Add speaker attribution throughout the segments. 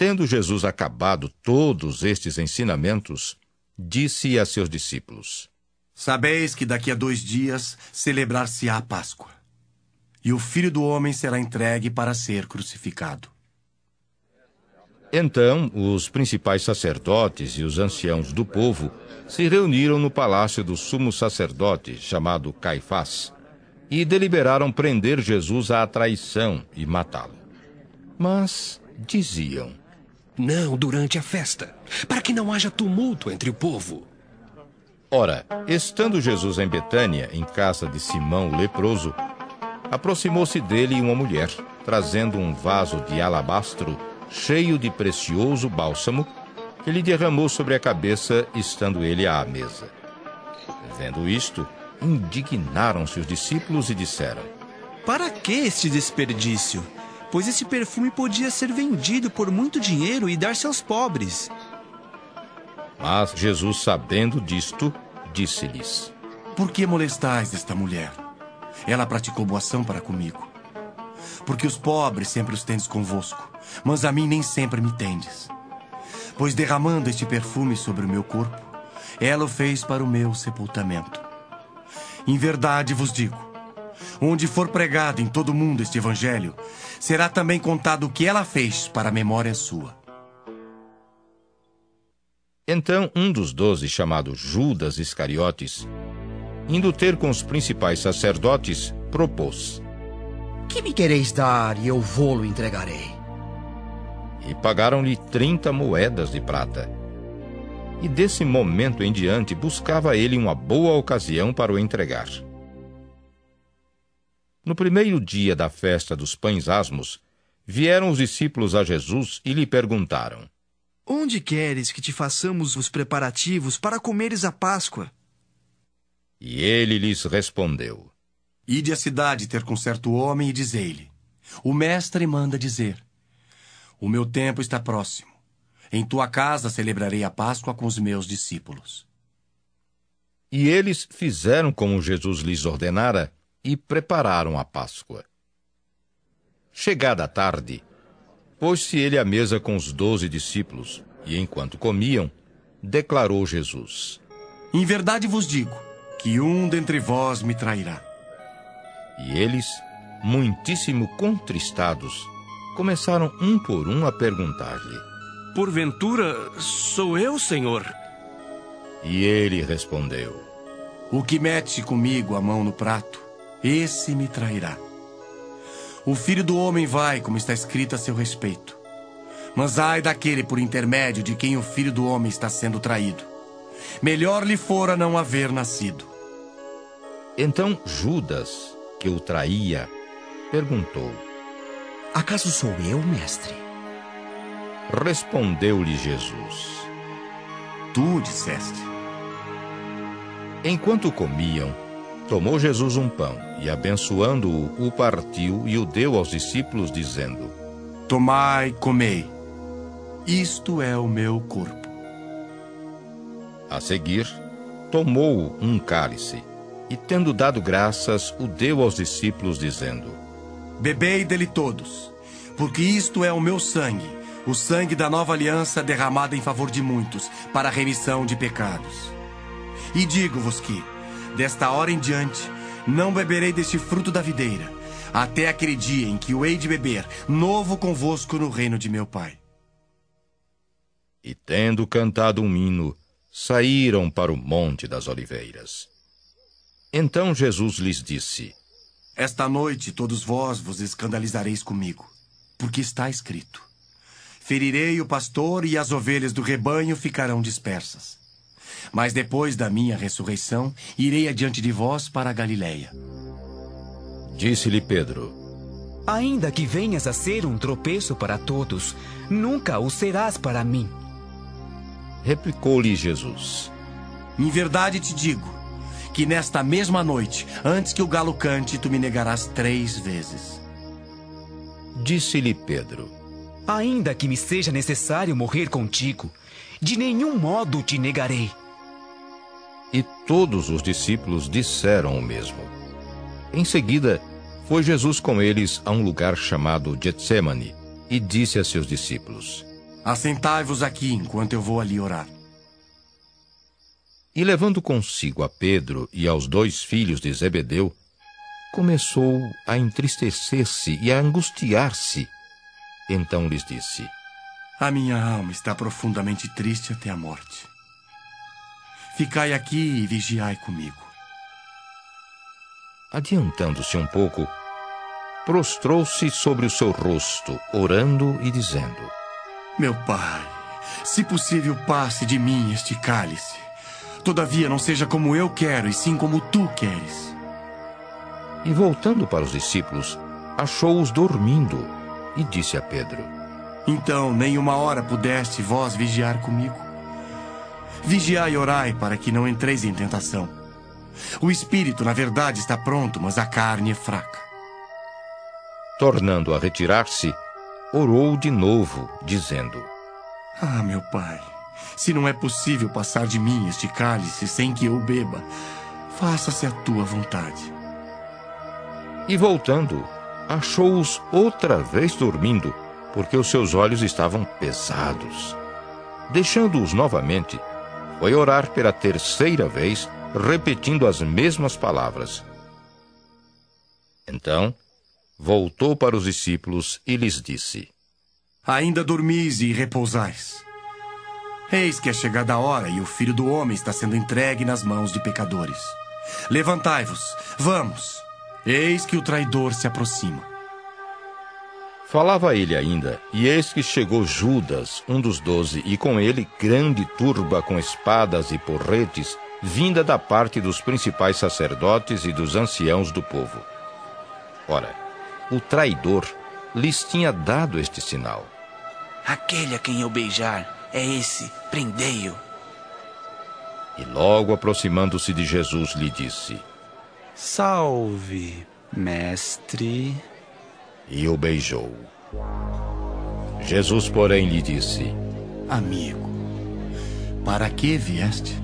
Speaker 1: Tendo Jesus acabado todos estes ensinamentos, disse a seus discípulos:
Speaker 2: Sabeis que daqui a 2 dias celebrar-se-á a Páscoa, e o Filho do Homem será entregue para ser crucificado.
Speaker 1: Então os principais sacerdotes e os anciãos do povo se reuniram no palácio do sumo sacerdote, chamado Caifás, e deliberaram prender Jesus à traição e matá-lo. Mas diziam:
Speaker 3: Não durante a festa, para que não haja tumulto entre o povo.
Speaker 1: Ora, estando Jesus em Betânia, em casa de Simão o leproso, aproximou-se dele uma mulher, trazendo um vaso de alabastro cheio de precioso bálsamo, que lhe derramou sobre a cabeça, estando ele à mesa. Vendo isto, indignaram-se os discípulos e disseram:
Speaker 4: Para que este desperdício? Pois esse perfume podia ser vendido por muito dinheiro e dar-se aos pobres.
Speaker 1: Mas Jesus, sabendo disto, disse-lhes:
Speaker 2: Por que molestais esta mulher? Ela praticou boa ação para comigo. Porque os pobres sempre os tendes convosco, mas a mim nem sempre me tendes. Pois derramando este perfume sobre o meu corpo, ela o fez para o meu sepultamento. Em verdade vos digo, onde for pregado em todo o mundo este evangelho, será também contado o que ela fez para a memória sua.
Speaker 1: Então um dos 12, chamado Judas Iscariotes, indo ter com os principais sacerdotes, propôs:
Speaker 5: Que me quereis dar e eu vô-lo entregarei?
Speaker 1: E pagaram-lhe 30 moedas de prata. E desse momento em diante buscava ele uma boa ocasião para o entregar. No primeiro dia da festa dos pães asmos, vieram os discípulos a Jesus e lhe perguntaram:
Speaker 4: Onde queres que te façamos os preparativos para comeres a Páscoa?
Speaker 1: E ele lhes respondeu:
Speaker 2: Ide à cidade ter com certo homem e dizei-lhe: O mestre manda dizer: O meu tempo está próximo. Em tua casa celebrarei a Páscoa com os meus discípulos.
Speaker 1: E eles fizeram como Jesus lhes ordenara e prepararam a Páscoa. Chegada a tarde, pôs-se ele à mesa com os 12 discípulos, e enquanto comiam, declarou Jesus:
Speaker 2: Em verdade vos digo, que um dentre vós me trairá.
Speaker 1: E eles, muitíssimo contristados, começaram um por um a perguntar-lhe:
Speaker 3: Porventura, sou eu, Senhor?
Speaker 1: E ele respondeu:
Speaker 2: O que mete comigo a mão no prato, esse me trairá. O Filho do Homem vai, como está escrito a seu respeito. Mas ai daquele por intermédio de quem o Filho do Homem está sendo traído. Melhor lhe fora não haver nascido.
Speaker 1: Então Judas, que o traía, perguntou:
Speaker 5: Acaso sou eu, mestre?
Speaker 1: Respondeu-lhe Jesus:
Speaker 2: Tu disseste.
Speaker 1: Enquanto comiam, tomou Jesus um pão e, abençoando-o, o partiu e o deu aos discípulos, dizendo:
Speaker 2: Tomai, comei. Isto é o meu corpo.
Speaker 1: A seguir, tomou um cálice e, tendo dado graças, o deu aos discípulos, dizendo:
Speaker 2: Bebei dele todos, porque isto é o meu sangue, o sangue da nova aliança derramado em favor de muitos, para a remissão de pecados. E digo-vos que, desta hora em diante, não beberei deste fruto da videira, até aquele dia em que o hei de beber, novo convosco no reino de meu Pai.
Speaker 1: E tendo cantado um hino, saíram para o Monte das Oliveiras. Então Jesus lhes disse:
Speaker 2: Esta noite todos vós vos escandalizareis comigo, porque está escrito: Ferirei o pastor e as ovelhas do rebanho ficarão dispersas. Mas depois da minha ressurreição, irei adiante de vós para a Galileia.
Speaker 1: Disse-lhe Pedro:
Speaker 6: Ainda que venhas a ser um tropeço para todos, nunca o serás para mim.
Speaker 1: Replicou-lhe Jesus:
Speaker 2: Em verdade te digo, que nesta mesma noite, antes que o galo cante, tu me negarás 3 vezes.
Speaker 1: Disse-lhe Pedro:
Speaker 6: Ainda que me seja necessário morrer contigo, de nenhum modo te negarei.
Speaker 1: E todos os discípulos disseram o mesmo. Em seguida, foi Jesus com eles a um lugar chamado Getsemane e disse a seus discípulos:
Speaker 2: Assentai-vos aqui enquanto eu vou ali orar.
Speaker 1: E levando consigo a Pedro e aos 2 filhos de Zebedeu, começou a entristecer-se e a angustiar-se. Então lhes disse:
Speaker 2: A minha alma está profundamente triste até a morte. Ficai aqui e vigiai comigo.
Speaker 1: Adiantando-se um pouco, prostrou-se sobre o seu rosto, orando e dizendo:
Speaker 2: Meu pai, se possível, passe de mim este cálice. Todavia, não seja como eu quero, e sim como tu queres.
Speaker 1: E voltando para os discípulos, achou-os dormindo, e disse a Pedro:
Speaker 2: Então, nem uma hora pudeste vós vigiar comigo? Vigiai e orai para que não entreis em tentação. O espírito, na verdade, está pronto, mas a carne é fraca.
Speaker 1: Tornando a retirar-se, orou de novo, dizendo:
Speaker 2: Ah, meu pai, se não é possível passar de mim este cálice sem que eu beba, faça-se a tua vontade.
Speaker 1: E voltando, achou-os outra vez dormindo, porque os seus olhos estavam pesados. Deixando-os novamente, foi orar pela 3ª vez, repetindo as mesmas palavras. Então, voltou para os discípulos e lhes disse:
Speaker 2: Ainda dormis e repousais. Eis que é chegada a hora e o Filho do Homem está sendo entregue nas mãos de pecadores. Levantai-vos, vamos. Eis que o traidor se aproxima.
Speaker 1: Falava ele ainda, e eis que chegou Judas, um dos 12, e com ele grande turba com espadas e porretes, vinda da parte dos principais sacerdotes e dos anciãos do povo. Ora, o traidor lhes tinha dado este sinal:
Speaker 7: Aquele a quem eu beijar é esse, prendei-o.
Speaker 1: E logo aproximando-se de Jesus, lhe disse:
Speaker 4: Salve, mestre.
Speaker 1: E o beijou. Jesus, porém, lhe disse:
Speaker 2: Amigo, para que vieste?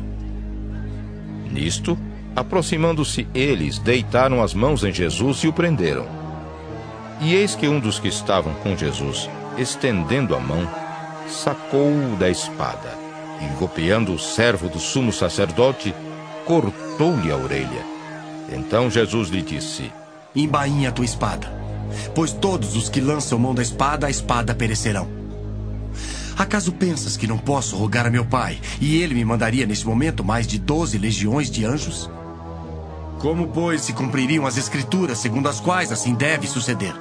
Speaker 1: Nisto, aproximando-se eles, deitaram as mãos em Jesus e o prenderam. E eis que um dos que estavam com Jesus, estendendo a mão, sacou-o da espada, e golpeando o servo do sumo sacerdote, cortou-lhe a orelha. Então Jesus lhe disse:
Speaker 2: Embainha a tua espada, pois todos os que lançam mão da espada, a espada perecerão. Acaso pensas que não posso rogar a meu pai, e ele me mandaria neste momento mais de 12 legiões de anjos? Como, pois, se cumpririam as escrituras segundo as quais assim deve suceder?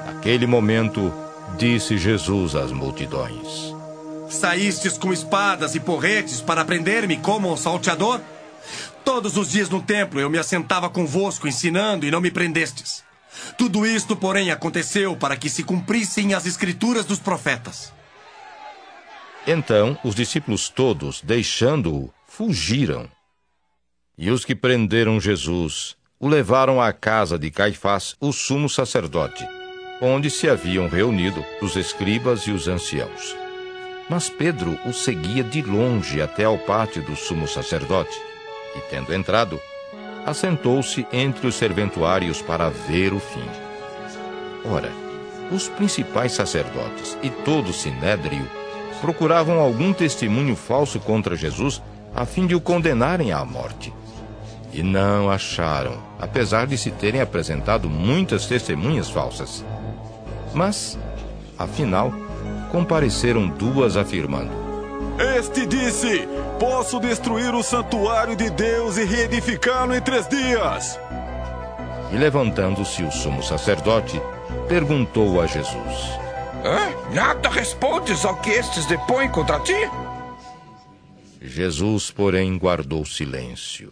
Speaker 1: Naquele momento, disse Jesus às multidões:
Speaker 2: Saístes com espadas e porretes para prender-me como um salteador? Todos os dias no templo eu me assentava convosco ensinando e não me prendestes. Tudo isto, porém, aconteceu para que se cumprissem as escrituras dos profetas.
Speaker 1: Então os discípulos todos, deixando-o, fugiram. E os que prenderam Jesus o levaram à casa de Caifás, o sumo sacerdote, onde se haviam reunido os escribas e os anciãos. Mas Pedro o seguia de longe até ao pátio do sumo sacerdote, e, tendo entrado, assentou-se entre os serventuários para ver o fim. Ora, os principais sacerdotes e todo o sinédrio procuravam algum testemunho falso contra Jesus, a fim de o condenarem à morte. E não acharam, apesar de se terem apresentado muitas testemunhas falsas. Mas, afinal, compareceram 2 afirmando:
Speaker 8: Este disse: Posso destruir o santuário de Deus e reedificá-lo em 3 dias.
Speaker 1: E levantando-se o sumo sacerdote, perguntou a Jesus:
Speaker 9: Nada respondes ao que estes depõem contra ti?
Speaker 1: Jesus, porém, guardou silêncio.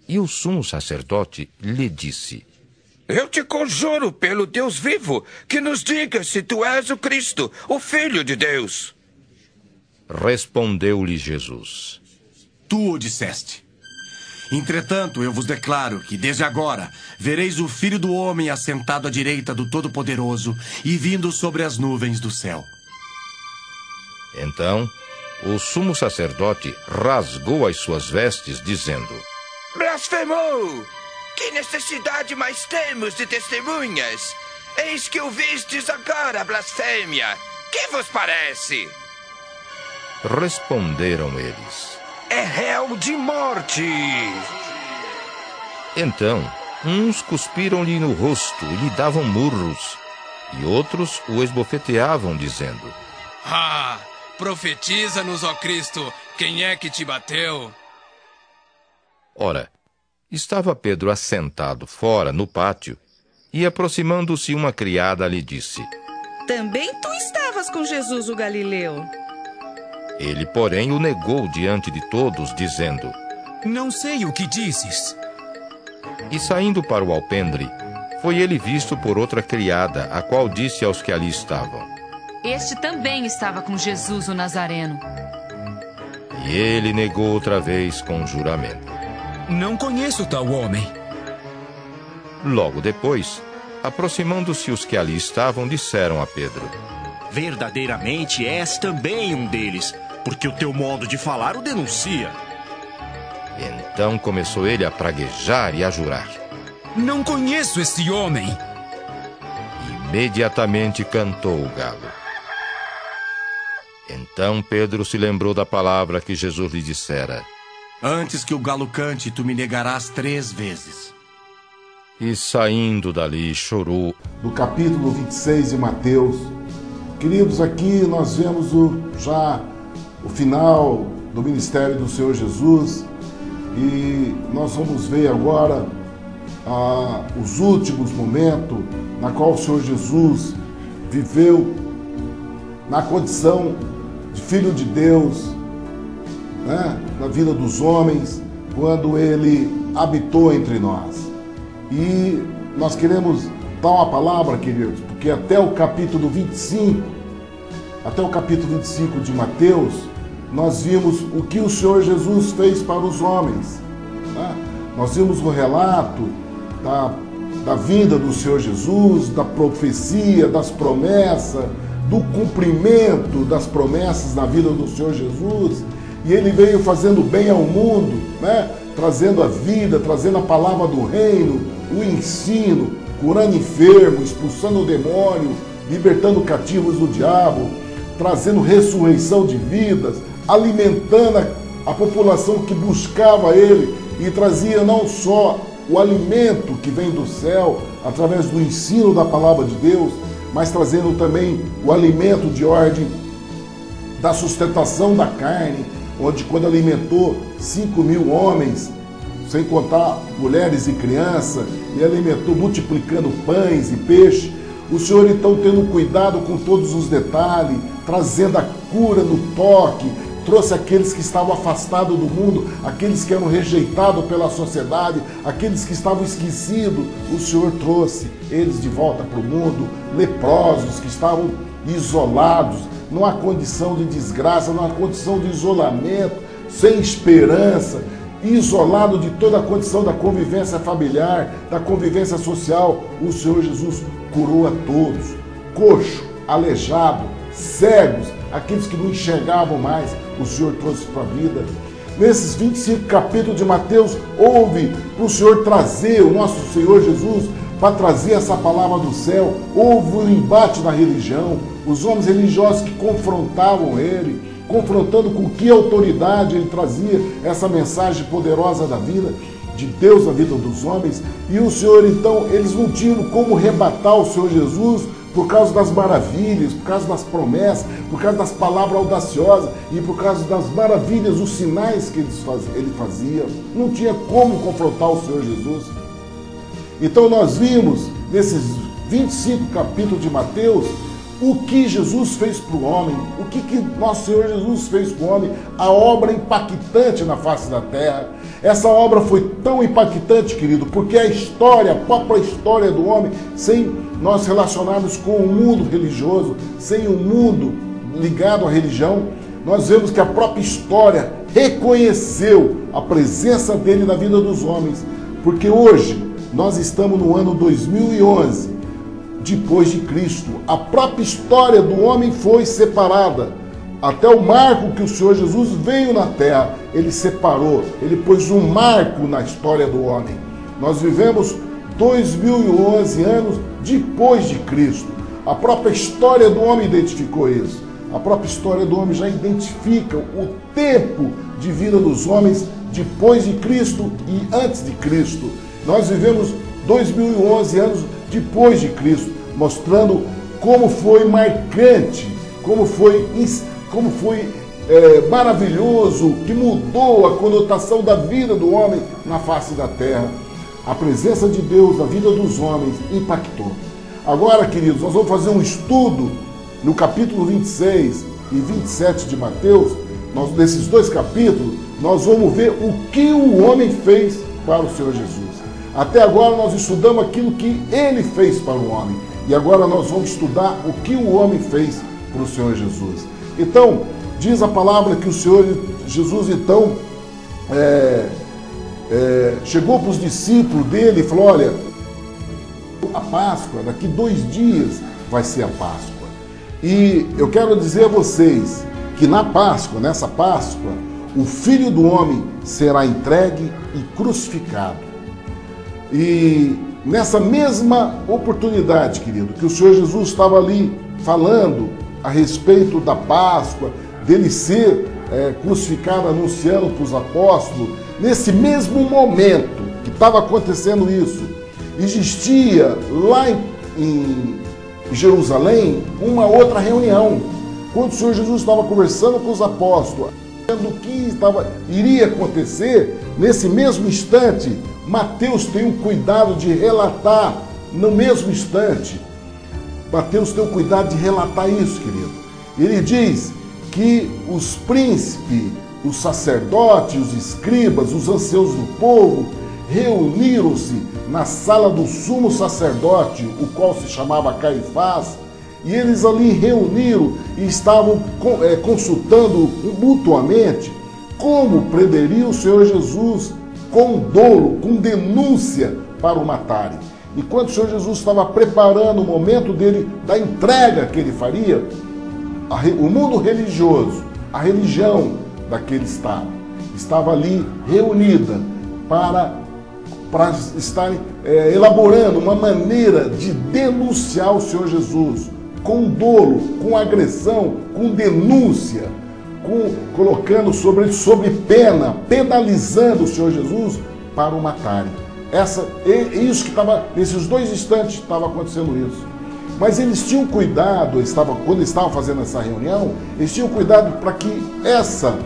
Speaker 1: E o sumo sacerdote lhe disse:
Speaker 9: Eu te conjuro pelo Deus vivo, que nos diga se tu és o Cristo, o Filho de Deus.
Speaker 1: Respondeu-lhe Jesus:
Speaker 2: Tu o disseste. Entretanto, eu vos declaro que, desde agora, vereis o Filho do Homem assentado à direita do Todo-Poderoso e vindo sobre as nuvens do céu.
Speaker 1: Então, o sumo sacerdote rasgou as suas vestes, dizendo:
Speaker 9: Blasfemou! Que necessidade mais temos de testemunhas? Eis que ouvistes agora a blasfêmia. Que vos parece?
Speaker 1: Responderam eles:
Speaker 3: É réu de morte.
Speaker 1: Então, uns cuspiram-lhe no rosto e lhe davam murros, e outros o esbofeteavam, dizendo:
Speaker 10: Ah, profetiza-nos, ó Cristo, quem é que te bateu?
Speaker 1: Ora, estava Pedro assentado fora, no pátio, e aproximando-se uma criada lhe disse:
Speaker 11: Também tu estavas com Jesus o Galileu.
Speaker 1: Ele, porém, o negou diante de todos, dizendo:
Speaker 6: Não sei o que dizes.
Speaker 1: E saindo para o alpendre, foi ele visto por outra criada, a qual disse aos que ali estavam:
Speaker 12: Este também estava com Jesus o Nazareno.
Speaker 1: E ele negou outra vez com juramento:
Speaker 6: Não conheço tal homem.
Speaker 1: Logo depois, aproximando-se os que ali estavam, disseram a Pedro:
Speaker 13: Verdadeiramente és também um deles, porque o teu modo de falar o denuncia.
Speaker 1: Então começou ele a praguejar e a jurar:
Speaker 6: Não conheço esse homem.
Speaker 1: Imediatamente cantou o galo. Então Pedro se lembrou da palavra que Jesus lhe dissera:
Speaker 2: Antes que o galo cante, tu me negarás 3 vezes.
Speaker 1: E saindo dali chorou.
Speaker 14: Do capítulo 26 de Mateus. Queridos, aqui nós vemos já o final do ministério do Senhor Jesus. E nós vamos ver agora os últimos momentos na qual o Senhor Jesus viveu na condição de Filho de Deus, né? Na vida dos homens, quando ele habitou entre nós. E nós queremos dar uma palavra, queridos, porque até o capítulo 25 de Mateus, nós vimos o que o Senhor Jesus fez para os homens, né? Nós vimos o relato da vinda do Senhor Jesus, da profecia, das promessas, do cumprimento das promessas na vida do Senhor Jesus. E ele veio fazendo bem ao mundo, né? Trazendo a vida, trazendo a palavra do reino, o ensino, curando enfermo, expulsando o demônio, libertando cativos do diabo, trazendo ressurreição de vidas, alimentando a população que buscava ele e trazia não só o alimento que vem do céu através do ensino da palavra de Deus, mas trazendo também o alimento de ordem da sustentação da carne, onde quando alimentou 5.000 homens, sem contar mulheres e crianças, e alimentou multiplicando pães e peixe, o Senhor então tendo cuidado com todos os detalhes, trazendo a cura no toque, trouxe aqueles que estavam afastados do mundo, aqueles que eram rejeitados pela sociedade, aqueles que estavam esquecidos, o Senhor trouxe eles de volta para o mundo, leprosos que estavam isolados, numa condição de desgraça, numa condição de isolamento, sem esperança, isolado de toda a condição da convivência familiar, da convivência social. O Senhor Jesus curou a todos, coxo, aleijado, cegos, aqueles que não enxergavam mais, o Senhor trouxe para a vida. Nesses 25 capítulos de Mateus, houve para o Senhor trazer, o nosso Senhor Jesus, para trazer essa palavra do céu. Houve um embate na religião, os homens religiosos que confrontavam ele, confrontando com que autoridade ele trazia essa mensagem poderosa da vida de Deus na vida dos homens. E o Senhor, então, eles não tinham como rebatar o Senhor Jesus por causa das maravilhas, por causa das promessas, por causa das palavras audaciosas e por causa das maravilhas, os sinais que ele fazia. Não tinha como confrontar o Senhor Jesus. Então nós vimos, nesses 25 capítulos de Mateus, o que Jesus fez para o homem, o que nosso Senhor Jesus fez para o homem, a obra impactante na face da terra. Essa obra foi tão impactante, querido, porque a história, a própria história do homem, sem nós relacionarmos com o mundo religioso, sem o mundo ligado à religião, nós vemos que a própria história reconheceu a presença dele na vida dos homens, porque hoje nós estamos no ano 2011, depois de Cristo. A própria história do homem foi separada. Até o marco que o Senhor Jesus veio na terra, ele separou, ele pôs um marco na história do homem. Nós vivemos 2011 anos depois de Cristo. A própria história do homem identificou isso. A própria história do homem já identifica o tempo de vida dos homens depois de Cristo e antes de Cristo. Nós vivemos 2011 anos depois de Cristo, mostrando como foi marcante, como foi maravilhoso, que mudou a conotação da vida do homem na face da terra. A presença de Deus na vida dos homens impactou. Agora, queridos, nós vamos fazer um estudo no capítulo 26 e 27 de Mateus. Nesses dois capítulos, nós vamos ver o que o homem fez para o Senhor Jesus. Até agora nós estudamos aquilo que ele fez para o homem. E agora nós vamos estudar o que o homem fez para o Senhor Jesus. Então, diz a palavra que o Senhor Jesus, então, chegou para os discípulos dele e falou: olha, a Páscoa, daqui 2 dias vai ser a Páscoa. E eu quero dizer a vocês que nessa Páscoa, o Filho do Homem será entregue e crucificado. E nessa mesma oportunidade, querido, que o Senhor Jesus estava ali falando a respeito da Páscoa, dele ser crucificado, anunciando para os apóstolos, nesse mesmo momento que estava acontecendo isso, existia lá em Jerusalém uma outra reunião, quando o Senhor Jesus estava conversando com os apóstolos, do que iria acontecer. Nesse mesmo instante, Mateus tem o cuidado de relatar no mesmo instante. Mateus tem o cuidado de relatar isso, querido. Ele diz que os príncipes, os sacerdotes, os escribas, os anciãos do povo reuniram-se na sala do sumo sacerdote, o qual se chamava Caifás, e eles ali reuniram e estavam consultando mutuamente como prenderiam o Senhor Jesus com dolo, com denúncia para o matarem. Enquanto o Senhor Jesus estava preparando o momento dele, da entrega que ele faria, o mundo religioso, a religião daquele estado, estava ali reunida para estarem elaborando uma maneira de denunciar o Senhor Jesus, com dolo, com agressão, com denúncia, colocando sobre ele sob pena, penalizando o Senhor Jesus para o matarem. Isso que estava, nesses 2 instantes, estava acontecendo isso. Mas eles tinham cuidado, quando estavam fazendo essa reunião, eles tinham cuidado para que essa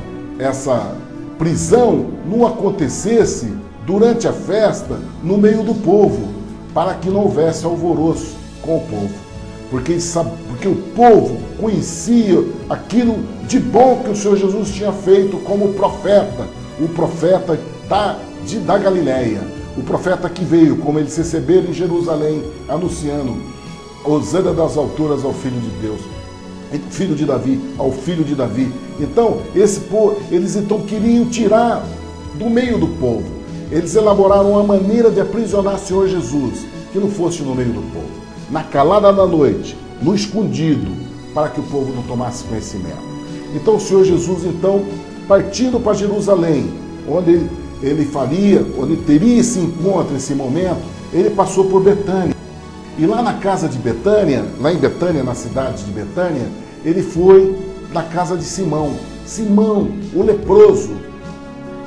Speaker 14: prisão não acontecesse durante a festa no meio do povo, para que não houvesse alvoroço com o povo. Porque o povo conhecia aquilo de bom que o Senhor Jesus tinha feito como profeta, o profeta da Galileia, o profeta que veio, como eles receberam em Jerusalém, anunciando: Hosana das alturas ao Filho de Deus, Filho de Davi, ao Filho de Davi. Então, eles então queriam tirar do meio do povo. Eles elaboraram uma maneira de aprisionar o Senhor Jesus, que não fosse no meio do povo, na calada da noite, no escondido, para que o povo não tomasse conhecimento. Então o Senhor Jesus, então, partindo para Jerusalém, onde onde teria esse encontro, esse momento, ele passou por Betânia. E lá na casa de Betânia, lá em Betânia, na cidade de Betânia, ele foi na casa de Simão. Simão, o leproso,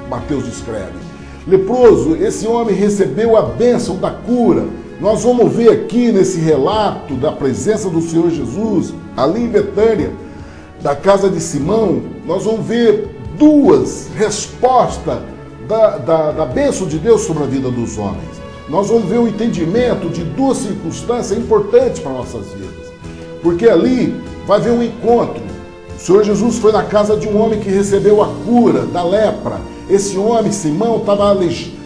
Speaker 14: Mateus descreve. Leproso, esse homem recebeu a bênção da cura. Nós vamos ver aqui nesse relato da presença do Senhor Jesus, ali em Betânia, da casa de Simão, nós vamos ver 2 respostas da bênção de Deus sobre a vida dos homens. Nós vamos ver o entendimento de 2 circunstâncias importantes para nossas vidas. Porque ali vai haver um encontro. O Senhor Jesus foi na casa de um homem que recebeu a cura da lepra. Esse homem, Simão,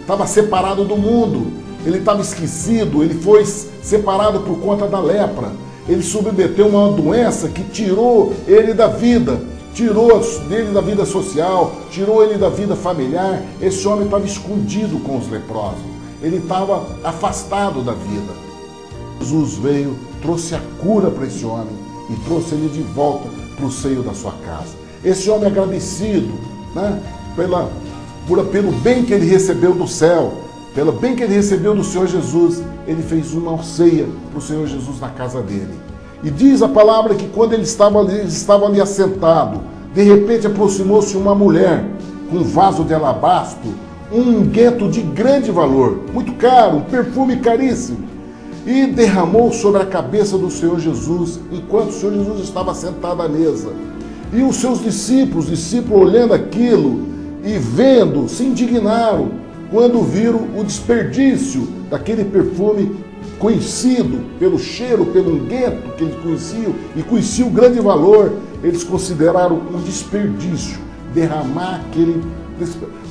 Speaker 14: estava separado do mundo. Ele estava esquecido, ele foi separado por conta da lepra. Ele submeteu uma doença que tirou ele da vida, tirou dele da vida social, tirou ele da vida familiar. Esse homem estava escondido com os leprosos, ele estava afastado da vida. Jesus veio, trouxe a cura para esse homem e trouxe ele de volta para o seio da sua casa. Esse homem agradecido, né, pelo bem que ele recebeu do céu, pelo bem que ele recebeu do Senhor Jesus, ele fez uma ceia para o Senhor Jesus na casa dele. E diz a palavra que quando eles estavam ali assentados, de repente aproximou-se uma mulher com um vaso de alabastro, um unguento de grande valor, muito caro, um perfume caríssimo, e derramou sobre a cabeça do Senhor Jesus, enquanto o Senhor Jesus estava sentado à mesa. E os seus discípulos olhando aquilo e vendo, se indignaram quando viram o desperdício daquele perfume conhecido pelo cheiro, pelo unguento que eles conheciam, e conheciam o grande valor. Eles consideraram um desperdício derramar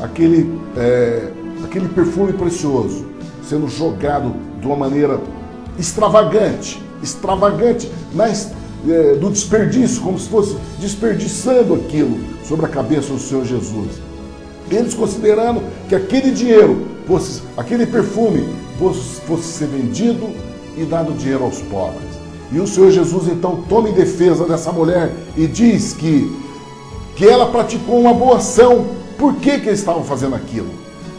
Speaker 14: aquele perfume precioso, sendo jogado de uma maneira extravagante do desperdício, como se fosse desperdiçando aquilo sobre a cabeça do Senhor Jesus. Eles considerando que aquele dinheiro, aquele perfume, fosse ser vendido e dado dinheiro aos pobres. E o Senhor Jesus então toma em defesa dessa mulher e diz que ela praticou uma boa ação. Por que eles estavam fazendo aquilo?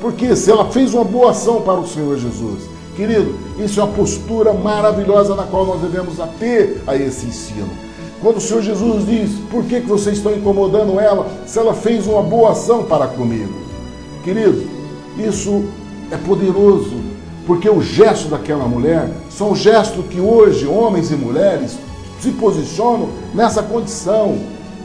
Speaker 14: Porque se ela fez uma boa ação para o Senhor Jesus, querido, isso é uma postura maravilhosa na qual nós devemos ter a esse ensino. Quando o Senhor Jesus diz, por que vocês estão incomodando ela, se ela fez uma boa ação para comigo? Querido, isso é poderoso, porque o gesto daquela mulher são gestos que hoje homens e mulheres se posicionam nessa condição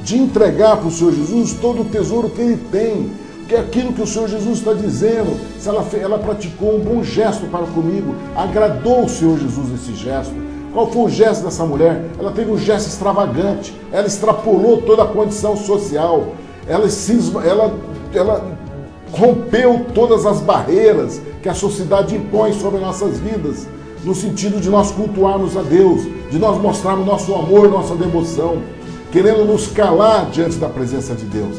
Speaker 14: de entregar para o Senhor Jesus todo o tesouro que ele tem, que é aquilo que o Senhor Jesus está dizendo. Se ela praticou um bom gesto para comigo, agradou o Senhor Jesus esse gesto. Qual foi o gesto dessa mulher? Ela teve um gesto extravagante, ela extrapolou toda a condição social, ela rompeu todas as barreiras que a sociedade impõe sobre nossas vidas, no sentido de nós cultuarmos a Deus, de nós mostrarmos nosso amor, nossa devoção, querendo nos calar diante da presença de Deus.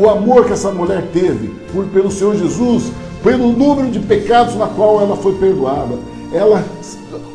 Speaker 14: O amor que essa mulher teve pelo Senhor Jesus, pelo número de pecados na qual ela foi perdoada.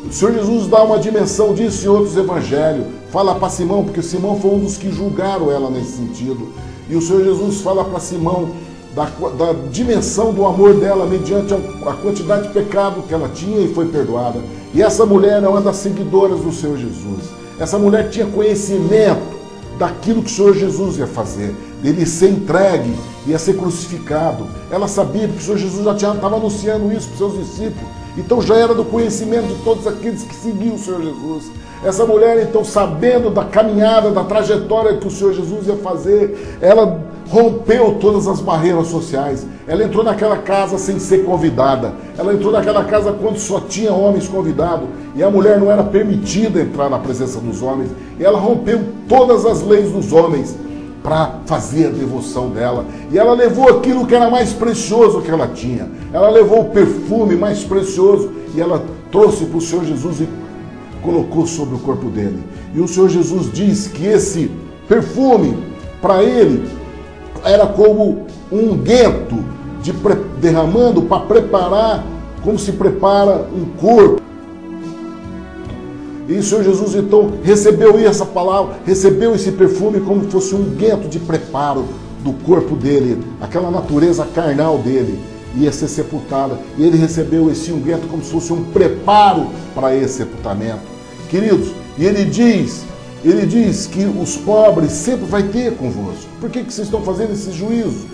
Speaker 14: O Senhor Jesus dá uma dimensão disso em outros evangelhos. Fala para Simão, porque Simão foi um dos que julgaram ela nesse sentido. E o Senhor Jesus fala para Simão da dimensão do amor dela mediante a quantidade de pecado que ela tinha e foi perdoada. E essa mulher é uma das seguidoras do Senhor Jesus. Essa mulher tinha conhecimento daquilo que o Senhor Jesus ia fazer, dele ser entregue, ia ser crucificado. Ela sabia que o Senhor Jesus já estava anunciando isso para os seus discípulos, então já era do conhecimento de todos aqueles que seguiam o Senhor Jesus. Essa mulher, então, sabendo da caminhada, da trajetória que o Senhor Jesus ia fazer, ela rompeu todas as barreiras sociais. Ela entrou naquela casa sem ser convidada. Ela entrou naquela casa quando só tinha homens convidados. E a mulher não era permitida entrar na presença dos homens. E ela rompeu todas as leis dos homens para fazer a devoção dela. E ela levou aquilo que era mais precioso que ela tinha. Ela levou o perfume mais precioso e ela trouxe para o Senhor Jesus e colocou sobre o corpo dele. E o Senhor Jesus diz que esse perfume, para ele, era como um unguento derramando para preparar, como se prepara um corpo. E o Senhor Jesus então recebeu essa palavra, recebeu esse perfume como se fosse um unguento de preparo do corpo dele, aquela natureza carnal dele ia ser sepultada. E ele recebeu esse unguento como se fosse um preparo para esse sepultamento. Queridos, e ele diz que os pobres sempre vai ter convosco. Por que vocês estão fazendo esse juízo?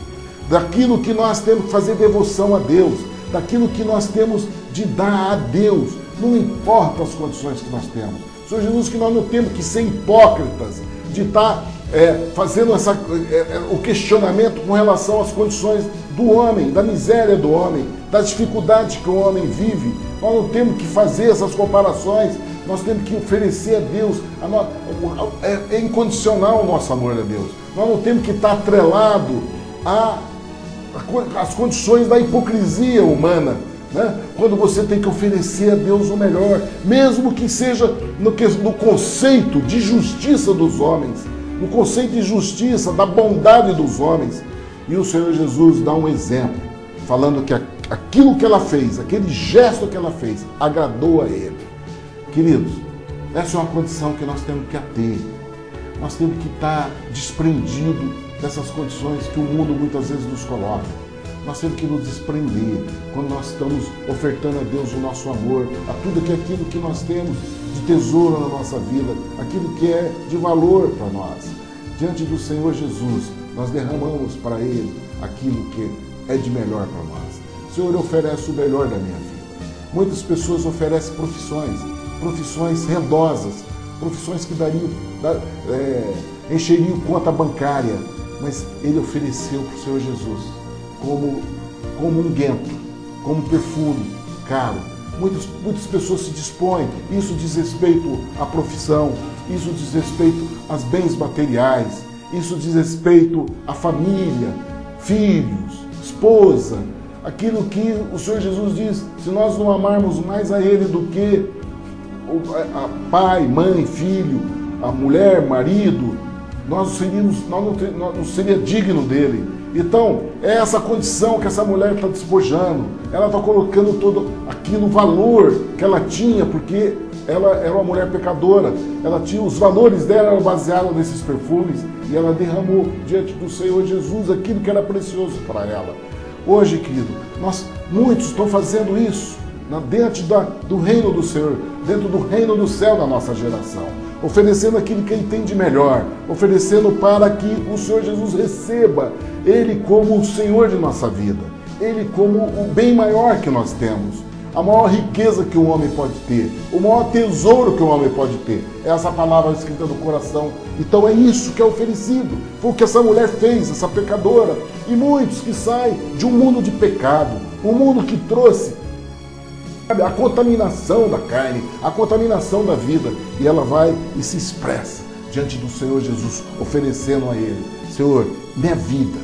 Speaker 14: Daquilo que nós temos que fazer devoção a Deus, daquilo que nós temos de dar a Deus, não importa as condições que nós temos. Senhor Jesus, que nós não temos que ser hipócritas, de estar fazendo o questionamento com relação às condições do homem, da miséria do homem, das dificuldades que o homem vive. Nós não temos que fazer essas comparações. Nós temos que oferecer a Deus, é incondicional o nosso amor a Deus. Nós não temos que estar atrelado às condições da hipocrisia humana, né? Quando você tem que oferecer a Deus o melhor, mesmo que seja no conceito de justiça dos homens, no conceito de justiça, da bondade dos homens. E o Senhor Jesus dá um exemplo, falando que aquilo que ela fez, aquele gesto que ela fez, agradou a ele. Queridos, essa é uma condição que nós temos que ter. Nós temos que estar desprendidos dessas condições que o mundo muitas vezes nos coloca. Nós temos que nos desprender quando nós estamos ofertando a Deus o nosso amor, a tudo aquilo que nós temos de tesouro na nossa vida, aquilo que é de valor para nós. Diante do Senhor Jesus, nós derramamos para Ele aquilo que é de melhor para nós. O Senhor oferece o melhor da minha vida. Muitas pessoas oferecem profissões rendosas, profissões que encheriam conta bancária, mas Ele ofereceu para o Senhor Jesus como unguento, como perfume caro. Muitas pessoas se dispõem, isso diz respeito à profissão, isso diz respeito aos bens materiais, isso diz respeito à família, filhos, esposa, aquilo que o Senhor Jesus diz, se nós não amarmos mais a Ele do que a pai, mãe, filho, a mulher, marido, não seria digno dele. Então, é essa condição que essa mulher está despojando. Ela está colocando todo aquilo, valor que ela tinha, porque ela era uma mulher pecadora. Ela tinha, os valores dela eram baseados nesses perfumes, e ela derramou diante do Senhor Jesus aquilo que era precioso para ela. Hoje, querido, muitos estão fazendo isso dentro do reino do Senhor, dentro do reino do céu da nossa geração, oferecendo aquilo que Ele tem de melhor, oferecendo para que o Senhor Jesus receba Ele como o Senhor de nossa vida, Ele como o bem maior que nós temos, a maior riqueza que um homem pode ter, o maior tesouro que um homem pode ter, é essa palavra escrita no coração. Então é isso que é oferecido, foi o que essa mulher fez, essa pecadora, e muitos que saem de um mundo de pecado, um mundo que trouxe a contaminação da carne, a contaminação da vida, e ela vai e se expressa diante do Senhor Jesus, oferecendo a Ele: Senhor, minha vida,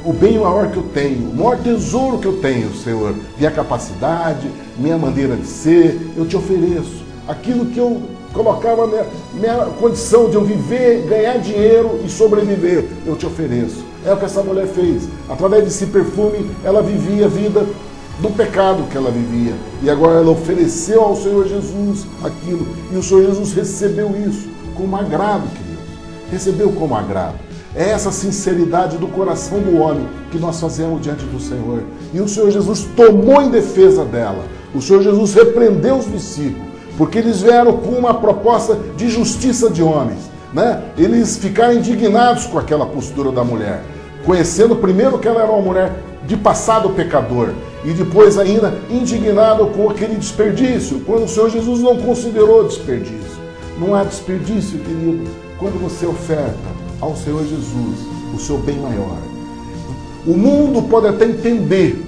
Speaker 14: o bem maior que eu tenho, o maior tesouro que eu tenho, Senhor, minha capacidade, minha maneira de ser, eu te ofereço. Aquilo que eu colocava minha condição de eu viver, ganhar dinheiro e sobreviver, eu te ofereço. É o que essa mulher fez. Através desse perfume, ela vivia a vida do pecado que ela vivia, e agora ela ofereceu ao Senhor Jesus aquilo, e o Senhor Jesus recebeu isso como agrado, queridos, recebeu como agrado. É essa sinceridade do coração do homem que nós fazemos diante do Senhor, e o Senhor Jesus tomou em defesa dela. O Senhor Jesus repreendeu os discípulos, porque eles vieram com uma proposta de justiça de homens, né? Eles ficaram indignados com aquela postura da mulher, conhecendo primeiro que ela era uma mulher de passado pecador, e depois ainda indignado com aquele desperdício, quando o Senhor Jesus não considerou desperdício. Não há desperdício, querido, quando você oferta ao Senhor Jesus o seu bem maior. O mundo pode até entender,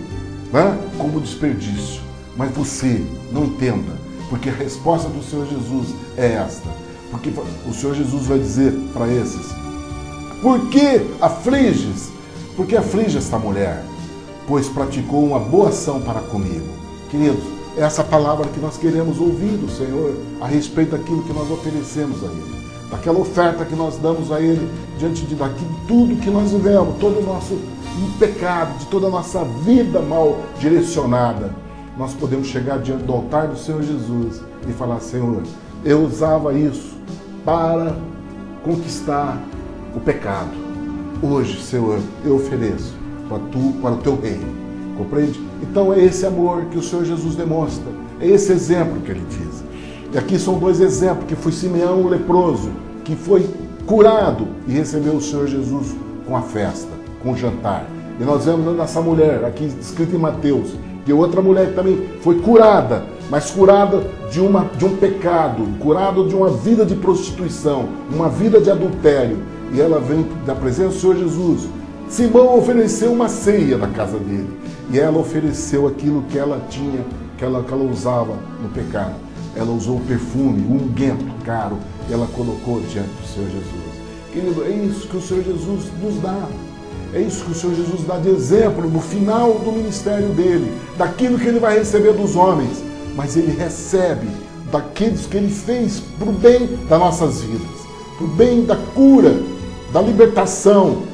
Speaker 14: né, como desperdício, mas você não entenda, porque a resposta do Senhor Jesus é esta. Porque o Senhor Jesus vai dizer para esses: por que afliges? Por que aflige esta mulher? Pois praticou uma boa ação para comigo. Queridos, é essa palavra que nós queremos ouvir do Senhor a respeito daquilo que nós oferecemos a Ele, daquela oferta que nós damos a Ele diante de tudo que nós vivemos, todo o nosso pecado, de toda a nossa vida mal direcionada. Nós podemos chegar diante do altar do Senhor Jesus e falar: Senhor, eu usava isso para conquistar o pecado. Hoje, Senhor, eu ofereço para o teu reino, compreende? Então é esse amor que o Senhor Jesus demonstra, é esse exemplo que Ele diz. E aqui são dois exemplos, que foi Simeão, o leproso, que foi curado e recebeu o Senhor Jesus com a festa, com o jantar. E nós vemos nessa mulher, aqui escrito em Mateus, que outra mulher também foi curada, mas curada de um pecado, curada de uma vida de prostituição, uma vida de adultério. E ela vem da presença do Senhor Jesus. Simão ofereceu uma ceia da casa dele, e ela ofereceu aquilo que ela tinha, que ela usava no pecado. Ela usou o perfume, o unguento caro, e ela colocou diante do Senhor Jesus. Querido, é isso que o Senhor Jesus nos dá. É isso que o Senhor Jesus dá de exemplo no final do ministério dele, daquilo que ele vai receber dos homens, mas ele recebe daqueles que ele fez para o bem das nossas vidas, para o bem da cura, da libertação,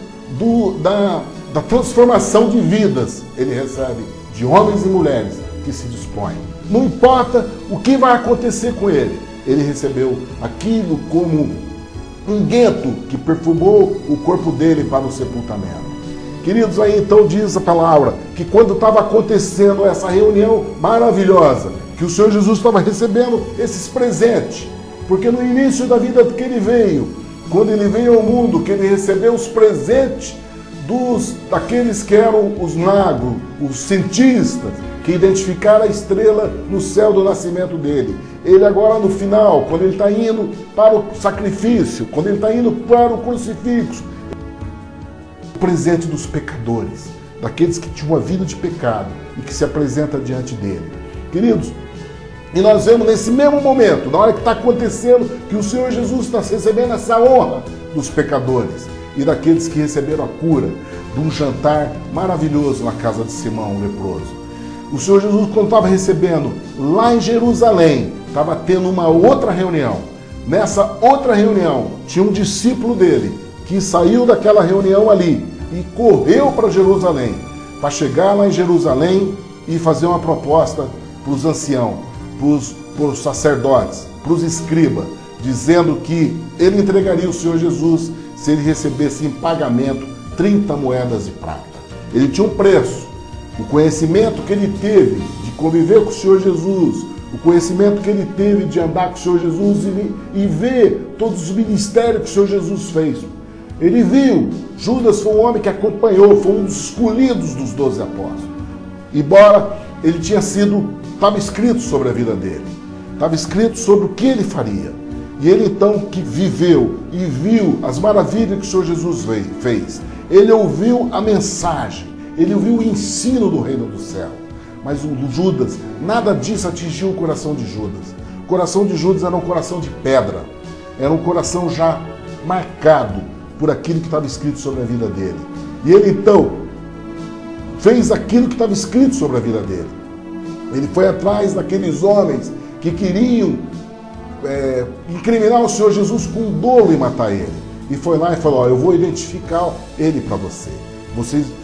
Speaker 14: da transformação de vidas. Ele recebe de homens e mulheres que se dispõem. Não importa o que vai acontecer com ele, ele recebeu aquilo como unguento que perfumou o corpo dele para o sepultamento. Queridos, aí então diz a palavra que quando estava acontecendo essa reunião maravilhosa, que o Senhor Jesus estava recebendo esses presentes. Porque no início da vida que ele veio, quando ele veio ao mundo, que ele recebeu os presentes daqueles que eram os magos, os cientistas, que identificaram a estrela no céu do nascimento dele. Ele agora no final, quando ele está indo para o sacrifício, quando ele está indo para o crucifixo, o presente dos pecadores, daqueles que tinham uma vida de pecado e que se apresenta diante dele. Queridos, e nós vemos nesse mesmo momento, na hora que está acontecendo, que o Senhor Jesus está recebendo essa honra dos pecadores e daqueles que receberam a cura de um jantar maravilhoso na casa de Simão, o leproso. O Senhor Jesus, quando estava recebendo lá em Jerusalém, estava tendo uma outra reunião. Nessa outra reunião, tinha um discípulo dele que saiu daquela reunião ali e correu para Jerusalém, para chegar lá em Jerusalém e fazer uma proposta para os anciãos, para os sacerdotes, para os escribas, dizendo que ele entregaria o Senhor Jesus se ele recebesse em pagamento 30 moedas de prata. Ele tinha um preço. O conhecimento que ele teve de conviver com o Senhor Jesus, o conhecimento que ele teve de andar com o Senhor Jesus e ver todos os ministérios que o Senhor Jesus fez. Ele viu, Judas foi um homem que acompanhou, foi um dos escolhidos dos 12 apóstolos. Embora ele estava escrito sobre a vida dele, estava escrito sobre o que ele faria. E ele então que viveu e viu as maravilhas que o Senhor Jesus fez. Ele ouviu a mensagem, ele ouviu o ensino do reino do céu. Mas o Judas, nada disso atingiu o coração de Judas. O coração de Judas era um coração de pedra. Era um coração já marcado por aquilo que estava escrito sobre a vida dele. E ele então fez aquilo que estava escrito sobre a vida dele. Ele foi atrás daqueles homens que queriam incriminar o Senhor Jesus com dolo e matar ele. E foi lá e falou: eu vou identificar ele para você.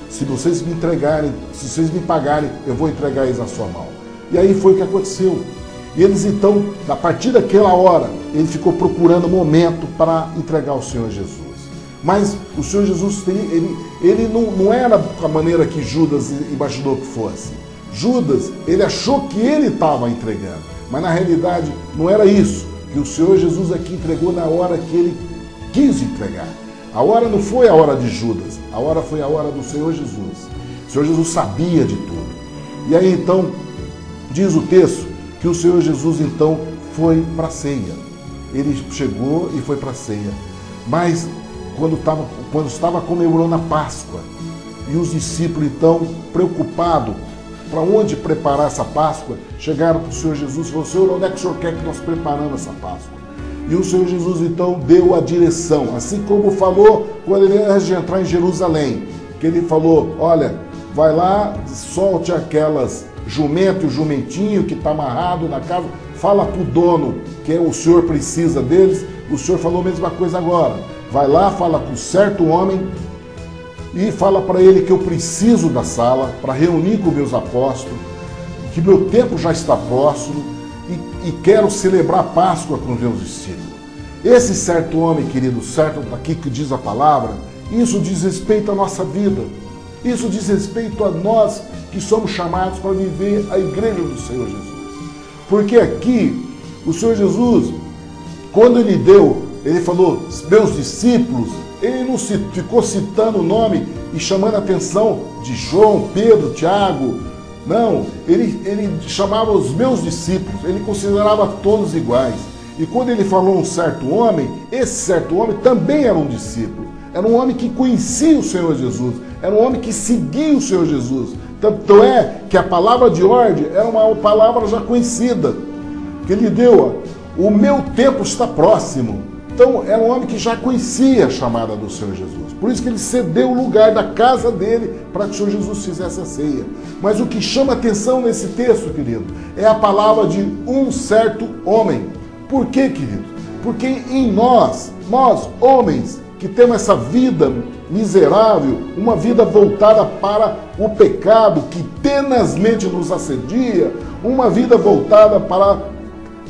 Speaker 14: Se vocês me entregarem, se vocês me pagarem, eu vou entregar eles na sua mão. E aí foi o que aconteceu. E eles então, a partir daquela hora, ele ficou procurando momento para entregar o Senhor Jesus. Mas o Senhor Jesus, ele não era da maneira que Judas imaginou que fosse. Judas, ele achou que ele estava entregando, mas na realidade não era isso, que o Senhor Jesus aqui entregou na hora que ele quis entregar. A hora não foi a hora de Judas, a hora foi a hora do Senhor Jesus. O Senhor Jesus sabia de tudo. E aí então, diz o texto, que o Senhor Jesus então foi para a ceia. Ele chegou e foi para a ceia. Mas quando estava comemorando a Páscoa, e os discípulos então, preocupados, para onde preparar essa Páscoa, chegaram para o Senhor Jesus e falaram: Senhor, onde é que o Senhor quer que nós preparamos essa Páscoa? E o Senhor Jesus então deu a direção, assim como falou quando ele antes de entrar em Jerusalém, que ele falou: olha, vai lá, solte aquelas jumento e o jumentinho que está amarrado na casa, fala para o dono que o Senhor precisa deles. O Senhor falou a mesma coisa agora: vai lá, fala com certo homem e fala para ele que eu preciso da sala para reunir com meus apóstolos, que meu tempo já está próximo e quero celebrar a Páscoa com os meus discípulos. Esse certo homem, querido, certo aqui que diz a palavra, isso diz respeito à nossa vida. Isso diz respeito a nós que somos chamados para viver a igreja do Senhor Jesus. Porque aqui, o Senhor Jesus, quando ele falou, meus discípulos, ele não ficou citando o nome e chamando a atenção de João, Pedro, Tiago. Não, ele chamava os meus discípulos, ele considerava todos iguais. E quando ele falou um certo homem, esse certo homem também era um discípulo. Era um homem que conhecia o Senhor Jesus, era um homem que seguia o Senhor Jesus. Tanto é que a palavra de ordem era uma palavra já conhecida, que ele deu: o meu tempo está próximo. Então era um homem que já conhecia a chamada do Senhor Jesus. Por isso que ele cedeu o lugar da casa dele para que o Senhor Jesus fizesse a ceia. Mas o que chama atenção nesse texto, querido, é a palavra de um certo homem. Por quê, querido? Porque em nós homens, que temos essa vida miserável, uma vida voltada para o pecado que tenazmente nos assedia, uma vida voltada para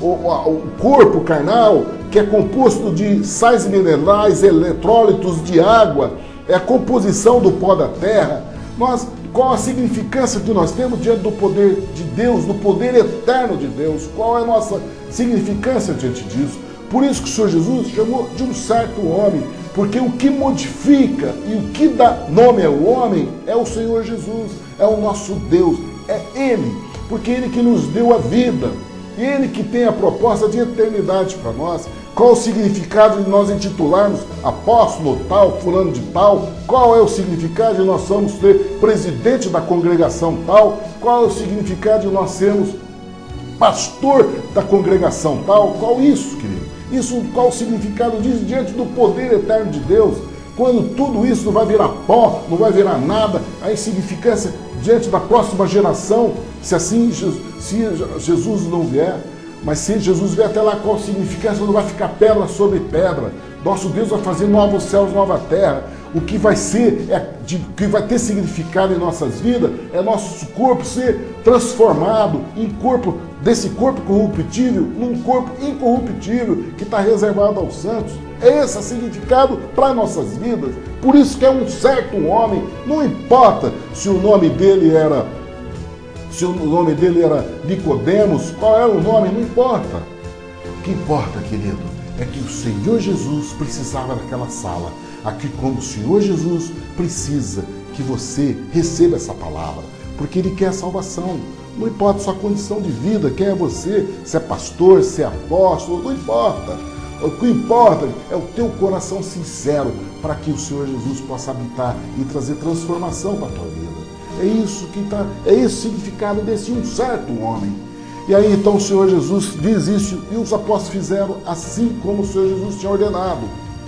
Speaker 14: o corpo carnal, que é composto de sais minerais, eletrólitos de água, é a composição do pó da terra. Nós qual a significância que nós temos diante do poder de Deus, do poder eterno de Deus, qual é a nossa significância diante disso. Por isso que o Senhor Jesus chamou de um certo homem, porque o que modifica e o que dá nome ao homem é o Senhor Jesus, é o nosso Deus, é Ele, porque Ele que nos deu a vida, Ele que tem a proposta de eternidade para nós. Qual o significado de nós intitularmos apóstolo tal, fulano de tal? Qual é o significado de nós somos ser presidente da congregação tal? Qual é o significado de nós sermos pastor da congregação tal? Qual isso, querido? Isso, qual o significado disso diante do poder eterno de Deus? Quando tudo isso não vai virar pó, não vai virar nada, a insignificância diante da próxima geração, se assim se Jesus não vier. Mas se Jesus vier até lá, qual significância? Não vai ficar pedra sobre pedra. Nosso Deus vai fazer novos céus, nova terra. O que vai ser, que vai ter significado em nossas vidas, é nosso corpo ser transformado em corpo, desse corpo corruptível, num corpo incorruptível, que está reservado aos santos. É esse o significado para nossas vidas. Por isso que é um certo homem, não importa se o nome dele era Nicodemos, qual era o nome, não importa. O que importa, querido, é que o Senhor Jesus precisava daquela sala. Aqui como o Senhor Jesus precisa que você receba essa palavra, porque Ele quer a salvação. Não importa a sua condição de vida, quem é você, se é pastor, se é apóstolo, não importa. O que importa é o teu coração sincero para que o Senhor Jesus possa habitar e trazer transformação para a tua vida. É isso que é esse o significado desse um certo homem. E aí então o Senhor Jesus diz isso, e os apóstolos fizeram assim como o Senhor Jesus tinha ordenado.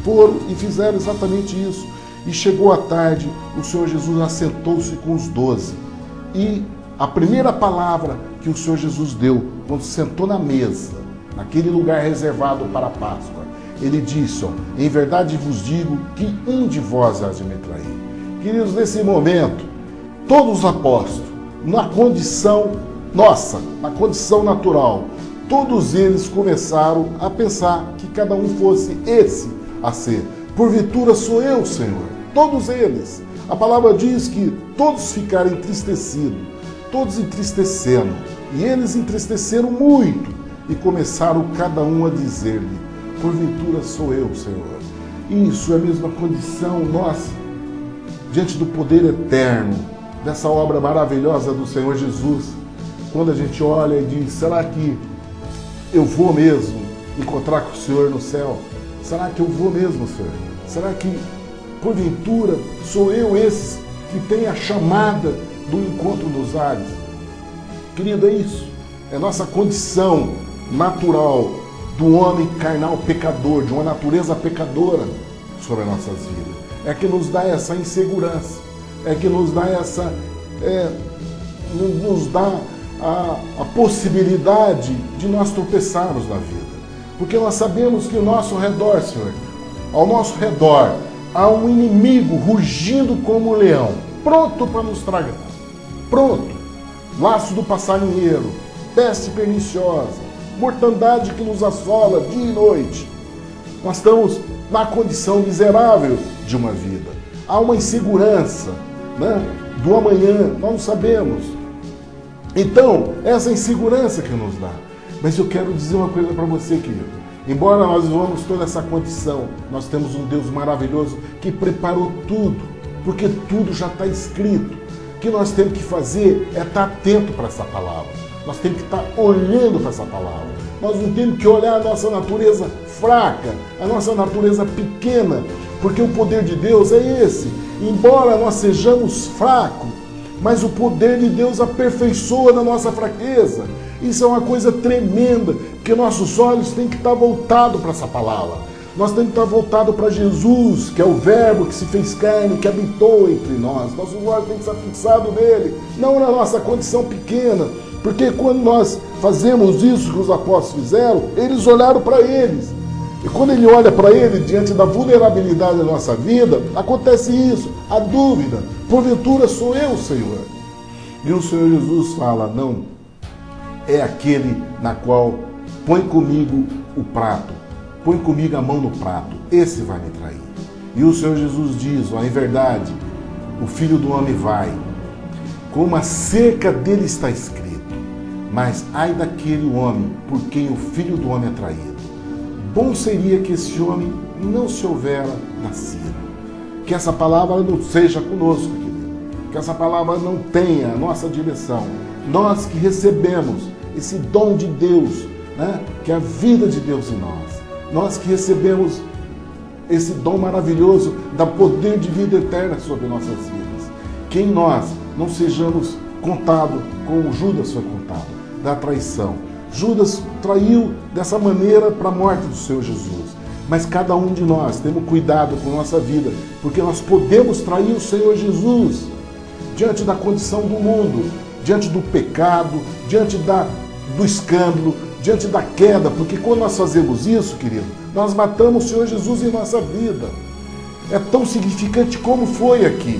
Speaker 14: Foram e fizeram exatamente isso. E chegou a tarde, o Senhor Jesus assentou-se com os 12. E a primeira palavra que o Senhor Jesus deu, quando sentou na mesa, naquele lugar reservado para a Páscoa, Ele disse, em verdade vos digo que um de vós há de me trair. Queridos, nesse momento, todos os apóstolos, na condição nossa, na condição natural, todos eles começaram a pensar que cada um fosse esse a ser. Porventura sou eu, Senhor. Todos eles. A palavra diz que todos ficaram entristecidos, todos entristecendo. E eles entristeceram muito e começaram cada um a dizer-lhe, porventura sou eu, Senhor. Isso é a mesma condição nossa, diante do poder eterno, dessa obra maravilhosa do Senhor Jesus, quando a gente olha e diz, será que eu vou mesmo encontrar com o Senhor no céu? Será que eu vou mesmo, Senhor? Será que, porventura, sou eu esse que tem a chamada do encontro nos ares? Querido, é isso. É nossa condição natural do homem carnal pecador, de uma natureza pecadora sobre as nossas vidas. É que nos dá essa insegurança. É que nos dá essa... nos dá a possibilidade de nós tropeçarmos na vida. Porque nós sabemos que ao nosso redor, Senhor, ao nosso redor, há um inimigo rugindo como um leão, pronto para nos tragar. Pronto. Laço do passarinheiro, peste perniciosa, mortandade que nos assola dia e noite. Nós estamos na condição miserável de uma vida. Há uma insegurança, né, do amanhã, nós não sabemos. Então, essa insegurança que nos dá. Mas eu quero dizer uma coisa para você, querido. Embora nós vivamos toda essa condição, nós temos um Deus maravilhoso que preparou tudo, porque tudo já está escrito. O que nós temos que fazer é estar atento para essa palavra. Nós temos que estar olhando para essa palavra. Nós não temos que olhar a nossa natureza fraca, a nossa natureza pequena, porque o poder de Deus é esse. Embora nós sejamos fracos, mas o poder de Deus aperfeiçoa na nossa fraqueza. Isso é uma coisa tremenda, porque nossos olhos têm que estar voltados para essa palavra. Nós temos que estar voltados para Jesus, que é o Verbo que se fez carne, que habitou entre nós. Nossos olhos têm que estar fixados nele, não na nossa condição pequena. Porque quando nós fazemos isso que os apóstolos fizeram, eles olharam para eles. E quando ele olha para ele, diante da vulnerabilidade da nossa vida, acontece isso, a dúvida. Porventura sou eu, Senhor. E o Senhor Jesus fala, não, é aquele na qual põe comigo o prato, põe comigo a mão no prato, esse vai me trair. E o Senhor Jesus diz, em verdade, o Filho do Homem vai, como acerca dele está escrito: mas ai daquele homem por quem o Filho do Homem é traído. Bom seria que esse homem não se houvera nascido. Que essa palavra não seja conosco, querido. Que essa palavra não tenha a nossa direção. Nós que recebemos esse dom de Deus, né? Que é a vida de Deus em nós. Nós que recebemos esse dom maravilhoso da poder de vida eterna sobre nossas vidas. Que em nós não sejamos contados como Judas foi contado, da traição. Judas traiu dessa maneira para a morte do Senhor Jesus. Mas cada um de nós temos cuidado com nossa vida, porque nós podemos trair o Senhor Jesus diante da condição do mundo, diante do pecado, diante do escândalo, diante da queda, porque quando nós fazemos isso, querido, nós matamos o Senhor Jesus em nossa vida. É tão significante como foi aqui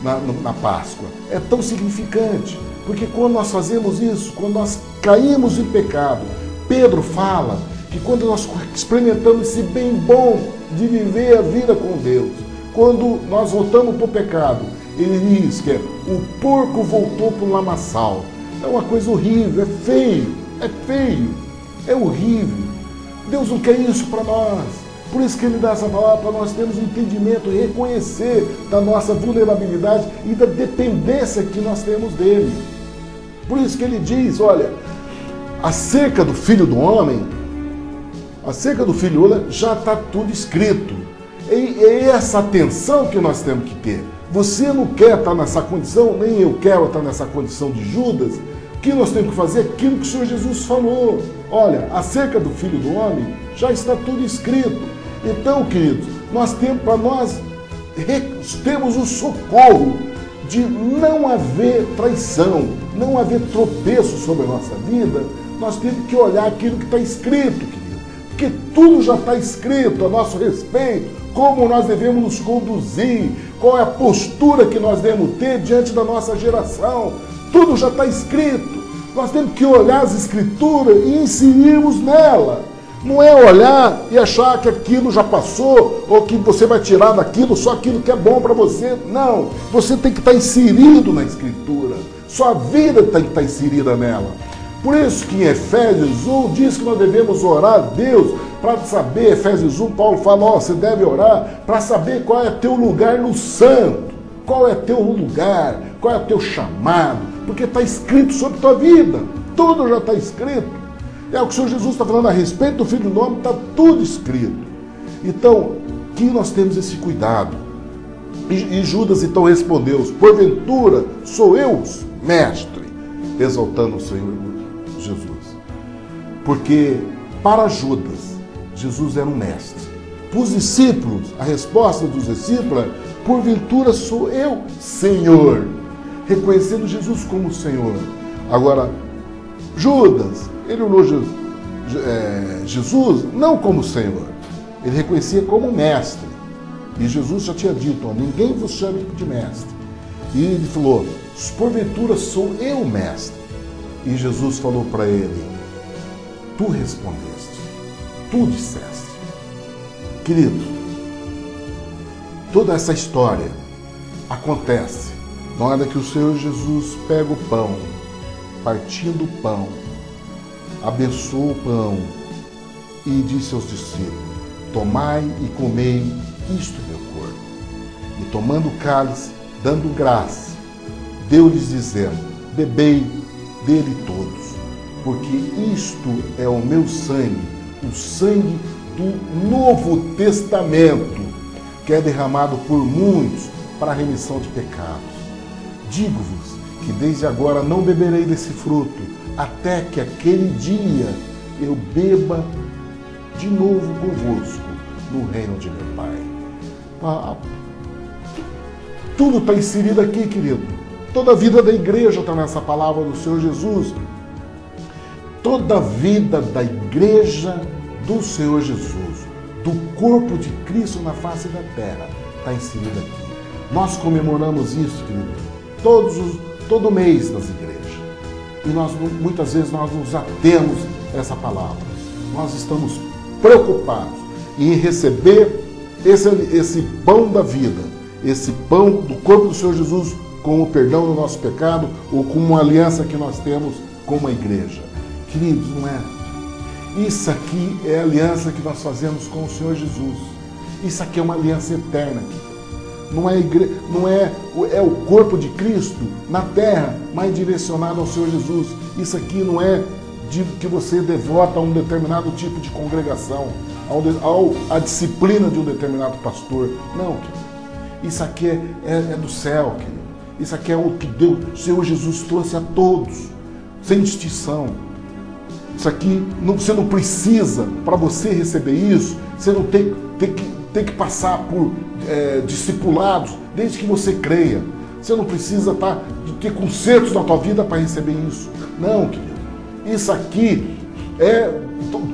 Speaker 14: na Páscoa. É tão significante, porque quando nós fazemos isso, quando nós caímos em pecado, Pedro fala que quando nós experimentamos esse bem bom de viver a vida com Deus, quando nós voltamos para o pecado, ele diz que o porco voltou para o lamaçal. É uma coisa horrível, é feio, é horrível. Deus não quer isso para nós. Por isso que ele dá essa palavra para nós termos um entendimento e reconhecer da nossa vulnerabilidade e da dependência que nós temos dele. Por isso que ele diz, olha, acerca do Filho do Homem, acerca do Filho do Homem já está tudo escrito. É essa atenção que nós temos que ter. Você não quer estar nessa condição, nem eu quero estar nessa condição de Judas. O que nós temos que fazer é aquilo que o Senhor Jesus falou. Olha, acerca do Filho do Homem, já está tudo escrito. Então, queridos, nós temos para nós temos o socorro de não haver traição, não haver tropeço sobre a nossa vida. Nós temos que olhar aquilo que está escrito, querido, porque tudo já está escrito a nosso respeito, como nós devemos nos conduzir, qual é a postura que nós devemos ter diante da nossa geração. Tudo já está escrito. Nós temos que olhar as Escrituras e inserirmos nela. Não é olhar e achar que aquilo já passou ou que você vai tirar daquilo só aquilo que é bom para você. Não. Você tem que estar inserido na Escritura. Sua vida tem que estar inserida nela. Por isso que em Efésios 1 diz que nós devemos orar a Deus para saber, Efésios 1, Paulo fala, você deve orar para saber qual é teu lugar no santo, qual é teu lugar, qual é teu chamado, porque está escrito sobre tua vida, tudo já está escrito. É o que o Senhor Jesus está falando a respeito do Filho do Homem, está tudo escrito. Então, que nós temos esse cuidado. E Judas então respondeu, porventura sou eu, mestre, exaltando o Senhor Jesus. Porque para Judas, Jesus era um mestre. Para os discípulos, a resposta dos discípulos é, porventura sou eu, Senhor, reconhecendo Jesus como Senhor. Agora, Judas, ele olhou Jesus não como Senhor, ele reconhecia como mestre. E Jesus já tinha dito, ninguém vos chame de mestre. E ele falou, porventura sou eu mestre. E Jesus falou para ele, tu respondeste, tu disseste. Querido, toda essa história acontece na hora que o Senhor Jesus pega o pão, partindo o pão, abençoou o pão e disse aos discípulos, tomai e comei, isto é meu corpo. E tomando o cálice, dando graça, deu-lhes dizendo, bebei dele todos, porque isto é o meu sangue, o sangue do Novo Testamento, que é derramado por muitos para a remissão de pecados. Digo-vos que desde agora não beberei desse fruto, até que aquele dia eu beba de novo convosco no reino de meu Pai. Tudo está inserido aqui, querido. Toda a vida da igreja está nessa palavra do Senhor Jesus. Toda a vida da igreja do Senhor Jesus, do corpo de Cristo na face da terra, está inserida aqui. Nós comemoramos isso, querido, todo mês nas igrejas. E muitas vezes nós nos atemos a essa palavra. Nós estamos preocupados em receber esse pão da vida, esse pão do corpo do Senhor Jesus com o perdão do nosso pecado ou com uma aliança que nós temos com uma igreja. Queridos, não é? Isso aqui é a aliança que nós fazemos com o Senhor Jesus. Isso aqui é uma aliança eterna. Não é é o corpo de Cristo na terra, mas direcionado ao Senhor Jesus. Isso aqui não é de que você devota a um determinado tipo de congregação, à disciplina de um determinado pastor. Não, querido. Isso aqui é do céu, querido. Isso aqui é o que Deus, o Senhor Jesus trouxe a todos, sem distinção. Isso aqui, você não precisa, para você receber isso, você não tem que passar por discipulados, desde que você creia. Você não precisa ter concertos na tua vida para receber isso. Não, querido. Isso aqui é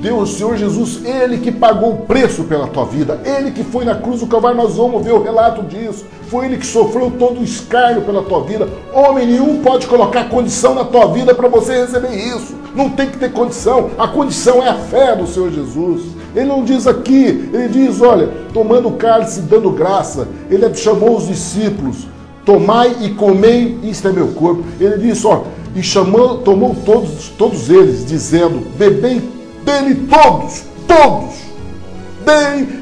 Speaker 14: Deus, o Senhor Jesus, Ele que pagou o preço pela tua vida. Ele que foi na cruz do Calvário, nós vamos ver o relato disso. Foi Ele que sofreu todo o escárnio pela tua vida. Homem nenhum pode colocar condição na tua vida para você receber isso. Não tem que ter condição. A condição é a fé do Senhor Jesus. Ele não diz aqui, ele diz, olha, tomando o cálice e dando graça. Ele chamou os discípulos, tomai e comei, isto é meu corpo. Ele disse, ó, e tomou todos eles, dizendo, bebei dele todos.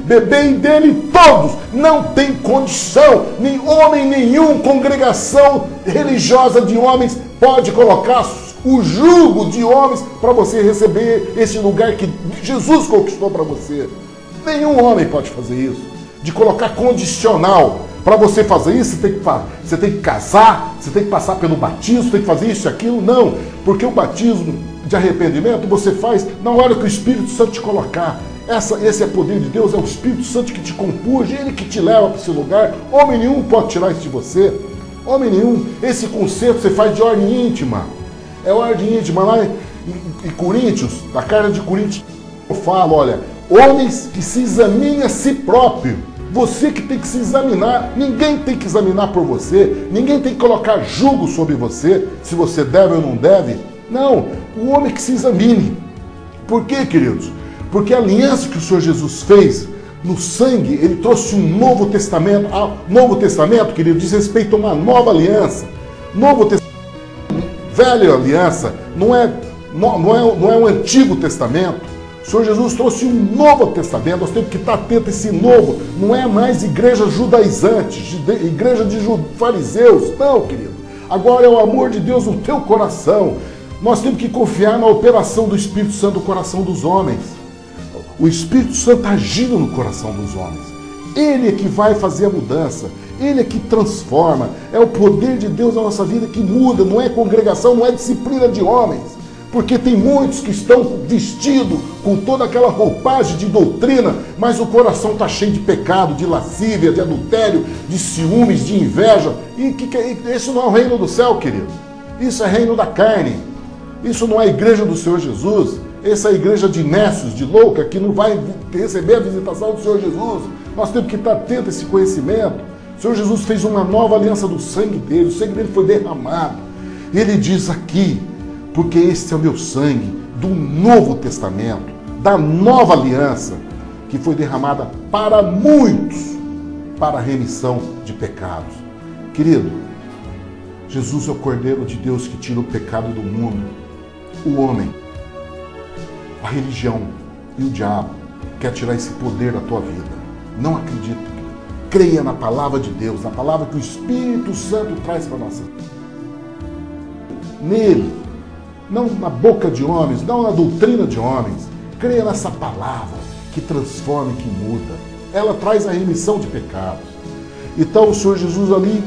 Speaker 14: Bebei dele todos. Não tem condição, nem homem nenhum, congregação religiosa de homens pode colocar o jugo de homens para você receber esse lugar que Jesus conquistou para você. Nenhum homem pode fazer isso. De colocar condicional. Para você fazer isso, você tem que casar, você tem que passar pelo batismo, você tem que fazer isso e aquilo. Não, porque o batismo de arrependimento você faz na hora que o Espírito Santo te colocar. Esse é poder de Deus, é o Espírito Santo que te compurge, Ele que te leva para esse lugar. Homem nenhum pode tirar isso de você. Homem nenhum. Esse conceito você faz de ordem íntima. É ordem íntima. Lá em Coríntios, na carta de Coríntios, eu falo, olha, homens que se examinem a si próprio. Você que tem que se examinar. Ninguém tem que examinar por você. Ninguém tem que colocar jugo sobre você, se você deve ou não deve. Não, o homem que se examine. Por quê, queridos? Porque a aliança que o Senhor Jesus fez no sangue, Ele trouxe um Novo Testamento. Novo Testamento, querido, diz respeito a uma nova aliança. Novo Testamento, velha aliança, não é o Antigo Testamento. O Senhor Jesus trouxe um Novo Testamento. Nós temos que estar atentos a esse novo. Não é mais igreja judaizante, igreja de fariseus. Não, querido. Agora é o amor de Deus no teu coração. Nós temos que confiar na operação do Espírito Santo no coração dos homens. O Espírito Santo está agindo no coração dos homens. Ele é que vai fazer a mudança. Ele é que transforma. É o poder de Deus na nossa vida que muda. Não é congregação, não é disciplina de homens. Porque tem muitos que estão vestidos com toda aquela roupagem de doutrina, mas o coração está cheio de pecado, de lascívia, de adultério, de ciúmes, de inveja. E isso não é o reino do céu, querido. Isso é reino da carne. Isso não é a igreja do Senhor Jesus. Essa é a igreja de nécios, de louca, que não vai receber a visitação do Senhor Jesus. Nós temos que estar atentos a esse conhecimento. O Senhor Jesus fez uma nova aliança do sangue dele. O sangue dele foi derramado. Ele diz aqui, porque este é o meu sangue do Novo Testamento, da nova aliança, que foi derramada para muitos, para a remissão de pecados. Querido, Jesus é o Cordeiro de Deus que tira o pecado do mundo. O homem, a religião e o diabo quer tirar esse poder da tua vida. Não acredita. Creia na palavra de Deus, na palavra que o Espírito Santo traz para nós. Nele. Não na boca de homens, não na doutrina de homens. Creia nessa palavra que transforma e que muda. Ela traz a remissão de pecados. Então o Senhor Jesus ali,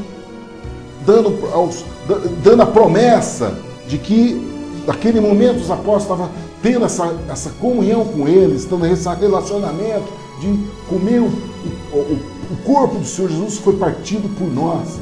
Speaker 14: dando a promessa de que naquele momento os apóstolos estavam tendo essa comunhão com eles, tendo esse relacionamento de comer o corpo do Senhor Jesus foi partido por nós.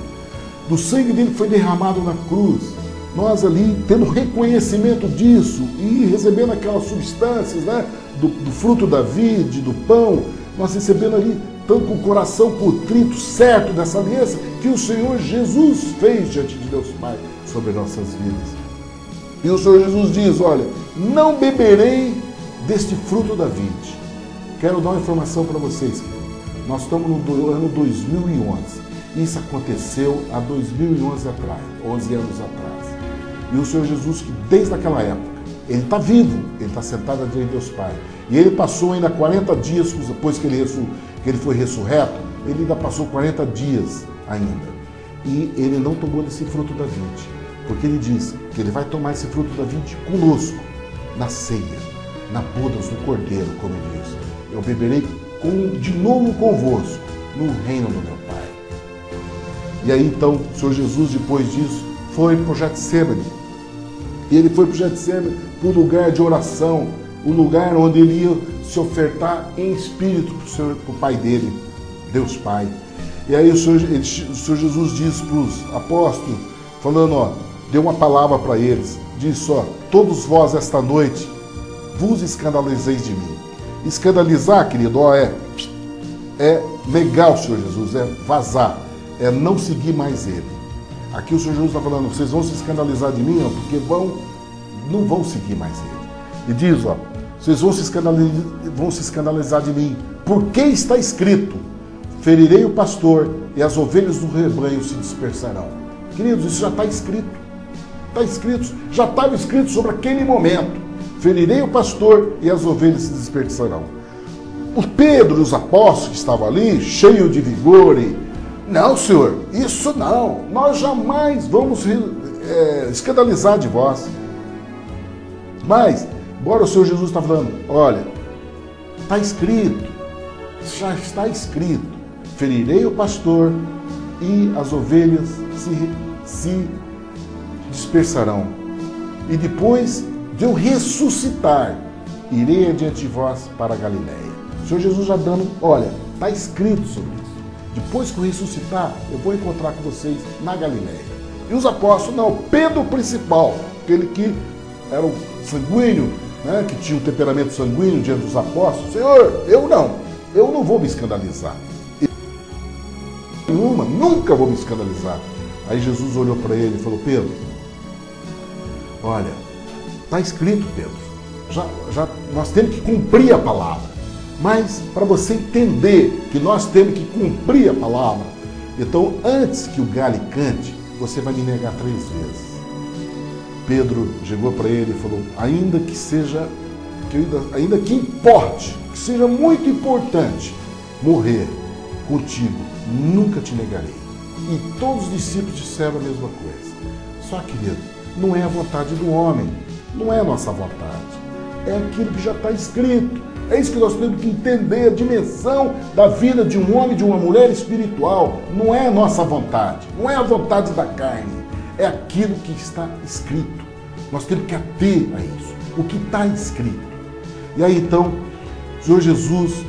Speaker 14: Do sangue dele foi derramado na cruz. Nós ali, tendo reconhecimento disso e recebendo aquelas substâncias, né, do fruto da vide, do pão, nós recebendo ali, tanto com o coração contrito, certo dessa aliança, que o Senhor Jesus fez diante de Deus Pai sobre nossas vidas. E o Senhor Jesus diz, olha, não beberei deste fruto da vide. Quero dar uma informação para vocês, querido. Nós estamos no ano 2011. Isso aconteceu há 2011 atrás, 11 anos atrás. E o Senhor Jesus, que desde aquela época, ele está vivo, ele está sentado diante de Deus Pai. E ele passou ainda 40 dias, depois que ele foi ressurreto, ele ainda passou 40 dias ainda. E ele não tomou desse fruto da vide, porque ele diz que ele vai tomar esse fruto da vide conosco, na ceia, na bodas do Cordeiro, como diz. Eu beberei de novo convosco no reino do meu Pai. E aí então, o Senhor Jesus, depois disso, foi para o Getsêmani. E ele foi para o Getsêmani, para o lugar de oração, o lugar onde ele ia se ofertar em espírito para o Pai dele, Deus Pai. E aí o Senhor Jesus disse para os apóstolos, falando, ó, deu uma palavra para eles, disse, ó, todos vós esta noite vos escandalizeis de mim. Escandalizar, querido, ó, é negar o Senhor Jesus, é vazar, é não seguir mais ele. Aqui o Senhor Jesus está falando, vocês vão se escandalizar de mim, ó, porque não vão seguir mais ele. E diz, ó, vocês vão se escandalizar de mim, porque está escrito, ferirei o pastor e as ovelhas do rebanho se dispersarão. Queridos, isso já está escrito. Está escrito, já estava escrito sobre aquele momento. Ferirei o pastor e as ovelhas se dispersarão. O Pedro e os apóstolos que estavam ali, cheios de vigor e... Não, Senhor, isso não. Nós jamais vamos escandalizar de vós. Mas, embora o Senhor Jesus está falando, olha, está escrito, já está escrito. Ferirei o pastor e as ovelhas se dispersarão. E depois de eu ressuscitar, irei adiante de vós para a Galileia. O Senhor Jesus já dando, olha, está escrito sobre isso. Depois que eu ressuscitar, eu vou encontrar com vocês na Galileia. E os apóstolos, não, Pedro principal, aquele que era o sanguíneo, né, que tinha o temperamento sanguíneo diante dos apóstolos. Senhor, eu não vou me escandalizar. Nunca vou me escandalizar. Aí Jesus olhou para ele e falou, Pedro, olha, está escrito, Pedro, nós temos que cumprir a palavra, mas para você entender que nós temos que cumprir a palavra, então antes que o galho cante, você vai me negar 3 vezes. Pedro chegou para ele e falou, ainda que importe, que seja muito importante morrer contigo, nunca te negarei. E todos os discípulos disseram a mesma coisa. Só, querido, não é a vontade do homem, não é a nossa vontade, é aquilo que já está escrito. É isso que nós temos que entender, a dimensão da vida de um homem e de uma mulher espiritual. Não é a nossa vontade, não é a vontade da carne, é aquilo que está escrito. Nós temos que ater a isso, o que está escrito. E aí então, o Senhor Jesus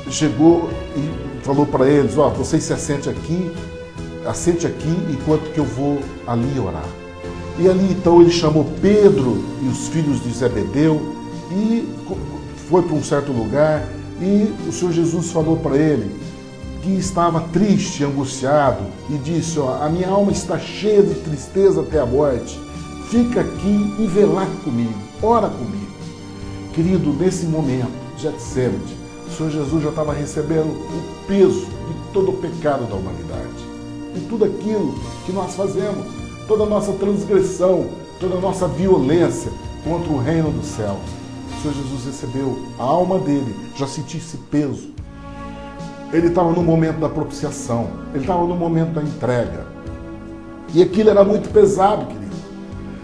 Speaker 14: chegou e falou para eles, ó, vocês se assente aqui enquanto que eu vou ali orar. E ali então ele chamou Pedro e os filhos de Zebedeu e foi para um certo lugar e o Senhor Jesus falou para ele que estava triste, angustiado e disse, ó, a minha alma está cheia de tristeza até a morte, fica aqui e velá comigo, ora comigo. Querido, nesse momento, Getsêmani, o Senhor Jesus já estava recebendo o peso de todo o pecado da humanidade. E tudo aquilo que nós fazemos, toda a nossa transgressão, toda a nossa violência contra o reino dos céus. O Senhor Jesus recebeu a alma dele, já sentia esse peso. Ele estava no momento da propiciação, ele estava no momento da entrega. E aquilo era muito pesado, querido.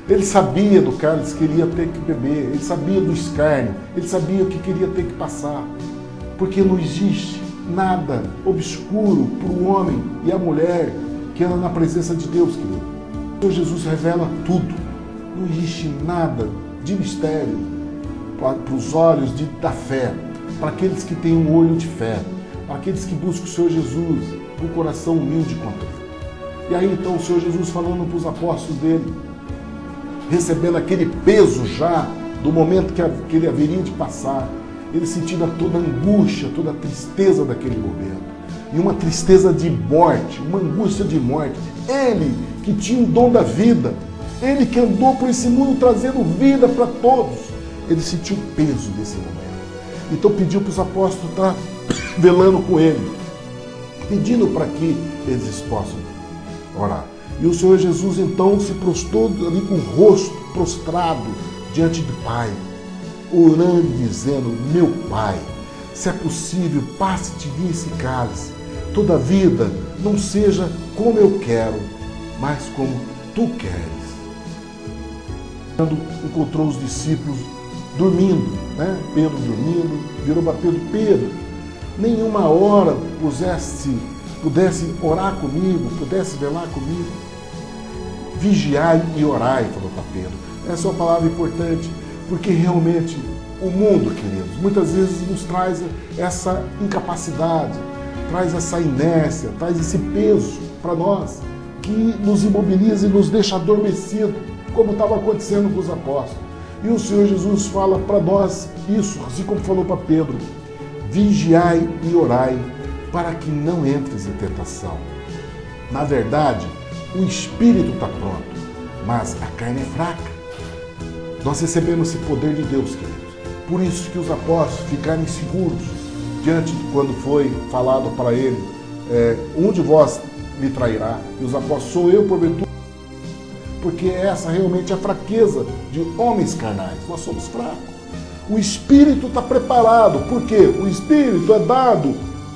Speaker 14: Ele sabia do cálice que ele ia ter que beber, ele sabia do escárnio, ele sabia o que queria ter que passar. Porque não existe nada obscuro para o homem e a mulher que anda na presença de Deus, querido. Então Jesus revela tudo. Não existe nada de mistério para os olhos da fé, para aqueles que têm um olho de fé, para aqueles que buscam o Senhor Jesus com o coração humilde e contrito. E aí então o Senhor Jesus falando para os apóstolos dele, recebendo aquele peso já do momento que ele haveria de passar, ele sentindo toda a angústia, toda a tristeza daquele momento. E uma tristeza de morte, uma angústia de morte. Ele que tinha o dom da vida, ele que andou por esse mundo trazendo vida para todos, ele sentiu o peso desse momento. Então pediu para os apóstolos estar velando com ele. pedindo para que eles possam orar. E o Senhor Jesus então se prostrou ali com o rosto prostrado diante do Pai, orando e dizendo: meu Pai, se é possível, passe de mim esse cálice. Todavia, não seja como eu quero, mas como tu queres. Quando encontrou os discípulos dormindo, né? Pedro dormindo, virou para Pedro: Pedro, nenhuma hora pudesse orar comigo, pudesse velar comigo. Vigiai e orai, falou para Pedro. Essa é uma palavra importante, porque realmente o mundo, queridos, muitas vezes nos traz essa incapacidade, traz essa inércia, traz esse peso para nós, que nos imobiliza e nos deixa adormecido, como estava acontecendo com os apóstolos. E o Senhor Jesus fala para nós isso, assim como falou para Pedro: vigiai e orai, para que não entres em tentação. Na verdade, o espírito está pronto, mas a carne é fraca. Nós recebemos esse poder de Deus, queridos. Por isso que os apóstolos ficaram inseguros diante de quando foi falado para ele: um de vós me trairá. E os apóstolos: sou eu, porventura. Porque essa realmente é a fraqueza de homens carnais. Nós somos fracos. O espírito está preparado, porque o espírito é dado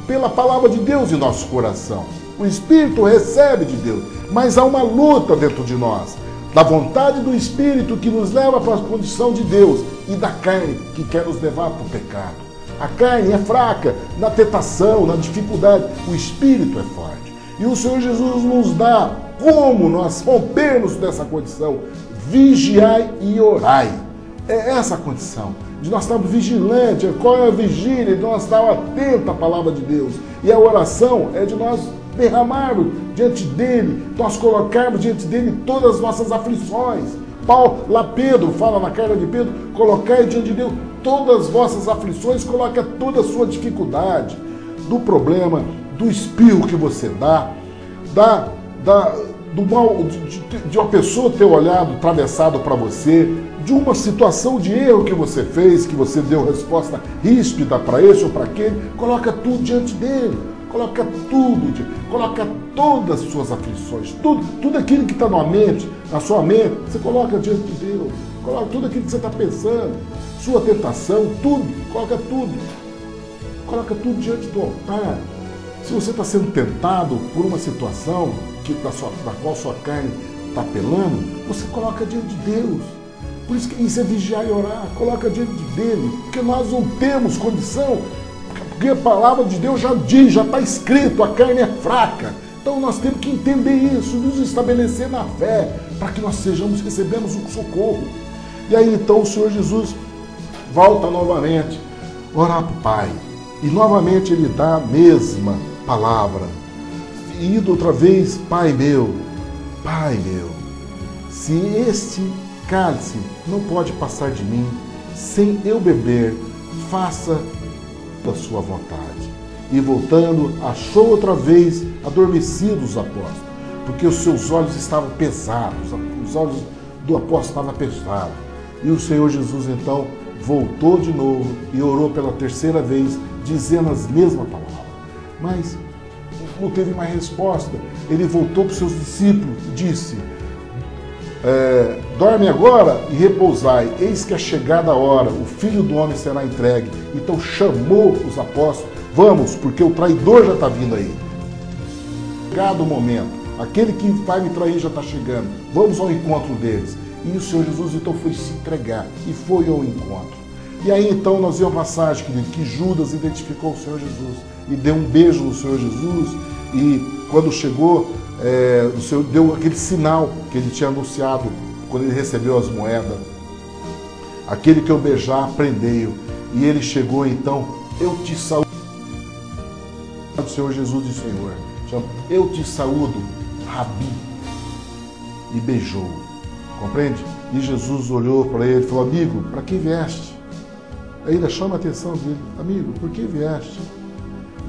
Speaker 14: pela palavra de Deus em nosso coração. O espírito recebe de Deus, mas há uma luta dentro de nós, da vontade do espírito que nos leva para a condição de Deus e da carne que quer nos levar para o pecado. A carne é fraca na tentação, na dificuldade. O espírito é forte. E o Senhor Jesus nos dá como nós rompermos dessa condição. Vigiai e orai. É essa a condição de nós estarmos vigilantes. Qual é a vigília? De nós estarmos atentos à palavra de Deus. E a oração é de nós derramarmos diante dele, nós colocarmos diante dele todas as nossas aflições. Pedro fala na carta de Pedro: colocai diante de Deus todas as vossas aflições, coloca toda a sua dificuldade, do problema, do espirro que você do mal de uma pessoa ter olhado atravessado para você, de uma situação de erro que você fez, que você deu resposta ríspida para esse ou para aquele. Coloca tudo diante dele. Coloca tudo, coloca todas as suas aflições, tudo aquilo que está na sua mente, você coloca diante de Deus. Coloca tudo aquilo que você está pensando, sua tentação, tudo, coloca tudo. Coloca tudo diante do altar. Se você está sendo tentado por uma situação da qual sua carne está apelando, você coloca diante de Deus. Por isso que isso é vigiar e orar. Coloca diante dele, porque nós não temos condição. Porque a palavra de Deus já diz, já está escrito: a carne é fraca. Então nós temos que entender isso, nos estabelecer na fé, para que nós recebemos o socorro. E aí então o Senhor Jesus volta novamente, orar para o Pai. E novamente ele dá a mesma palavra. E indo outra vez: Pai meu, se este cálice não pode passar de mim sem eu beber, faça da sua vontade. E voltando, achou outra vez adormecidos os apóstolos, porque os seus olhos estavam pesados, os olhos do apóstolo estavam pesados. E o Senhor Jesus então voltou de novo e orou pela terceira vez, dizendo as mesmas palavras. Mas não teve mais resposta. Ele voltou para os seus discípulos e disse: dorme agora e repousai, eis que é chegada a hora, o Filho do Homem será entregue. Então chamou os apóstolos: vamos, porque o traidor já está vindo aí. Chegado o momento, aquele que vai me trair já está chegando, vamos ao encontro deles. E o Senhor Jesus então foi se entregar e foi ao encontro. E aí então nós vemos a passagem que Judas identificou o Senhor Jesus e deu um beijo no Senhor Jesus, e quando chegou, o Senhor deu aquele sinal que ele tinha anunciado quando ele recebeu as moedas: aquele que eu beijar, prendei-o. E ele chegou então: eu te saúdo. O Senhor Jesus disse: Senhor, eu te saúdo, Rabi. E beijou. Compreende? E Jesus olhou para ele e falou: amigo, para que vieste? Ainda chama a atenção dele: amigo, por que vieste?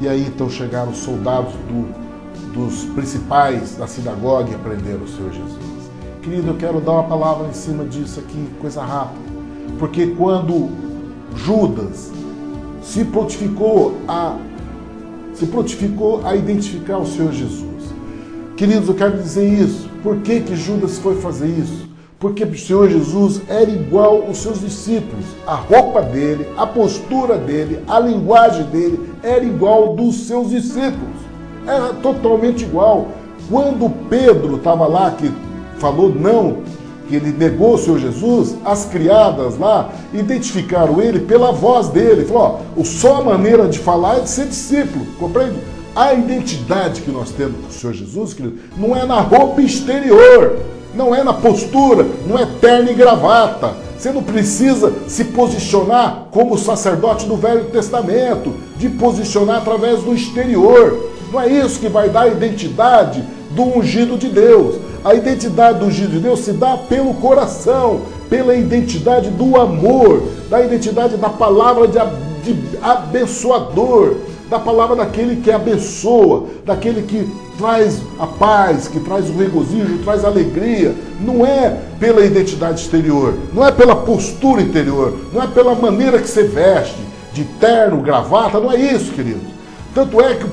Speaker 14: E aí então chegaram os soldados dos principais da sinagoga e prenderam o Senhor Jesus. Querido, eu quero dar uma palavra em cima disso aqui, coisa rápida. Porque quando Judas se prontificou a se prontificou a identificar o Senhor Jesus. Queridos, eu quero dizer isso. Por que que Judas foi fazer isso? Porque o Senhor Jesus era igual aos seus discípulos. A roupa dele, a postura dele, a linguagem dele era igual dos seus discípulos. Era totalmente igual. Quando Pedro estava lá, que falou não, que ele negou o Senhor Jesus, as criadas lá identificaram ele pela voz dele. Falou, ó, só a maneira de falar é de ser discípulo, compreende? A identidade que nós temos com o Senhor Jesus, querido, não é na roupa exterior, não é na postura, não é terno e gravata. Você não precisa se posicionar como sacerdote do Velho Testamento, de posicionar através do exterior. Não é isso que vai dar a identidade do ungido de Deus. A identidade do ungido de Deus se dá pelo coração, pela identidade do amor, da identidade da palavra de abençoador, da palavra daquele que abençoa, daquele que traz a paz, que traz o regozijo, traz a alegria. Não é pela identidade exterior, não é pela postura interior, não é pela maneira que você veste, de terno, gravata, não é isso, querido. Tanto é que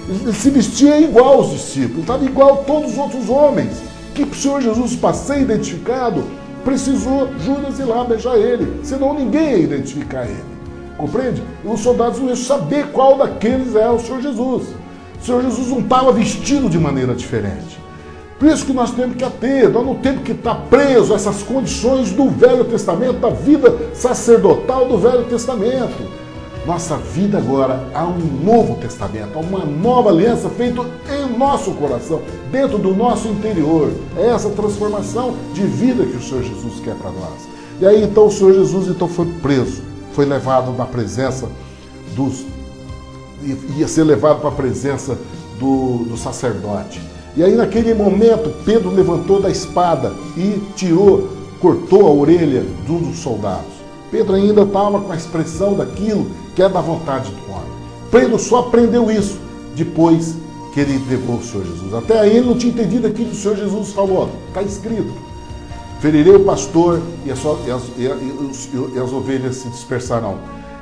Speaker 14: ele se vestia igual aos discípulos, estava igual a todos os outros homens. Que o Senhor Jesus, para ser identificado, precisou Judas ir lá beijar ele, senão ninguém ia identificar ele. Compreende? E os soldados não iam saber qual daqueles era o Senhor Jesus. O Senhor Jesus não estava vestido de maneira diferente. Por isso que nós temos que ater, nós não temos que estar presos a essas condições do Velho Testamento, da vida sacerdotal do Velho Testamento. Nossa vida agora há um novo testamento, há uma nova aliança feita em nosso coração, dentro do nosso interior. É essa transformação de vida que o Senhor Jesus quer para nós. E aí então o Senhor Jesus foi preso, foi levado na presença ia ser levado para a presença do sacerdote. E aí naquele momento Pedro levantou da espada e cortou a orelha de um dos soldados. Pedro ainda estava com a expressão daquilo que é da vontade do homem. Pedro só aprendeu isso depois que ele entregou o Senhor Jesus. Até aí ele não tinha entendido aquilo que o Senhor Jesus falou. Está escrito: ferirei o pastor e as ovelhas se dispersarão.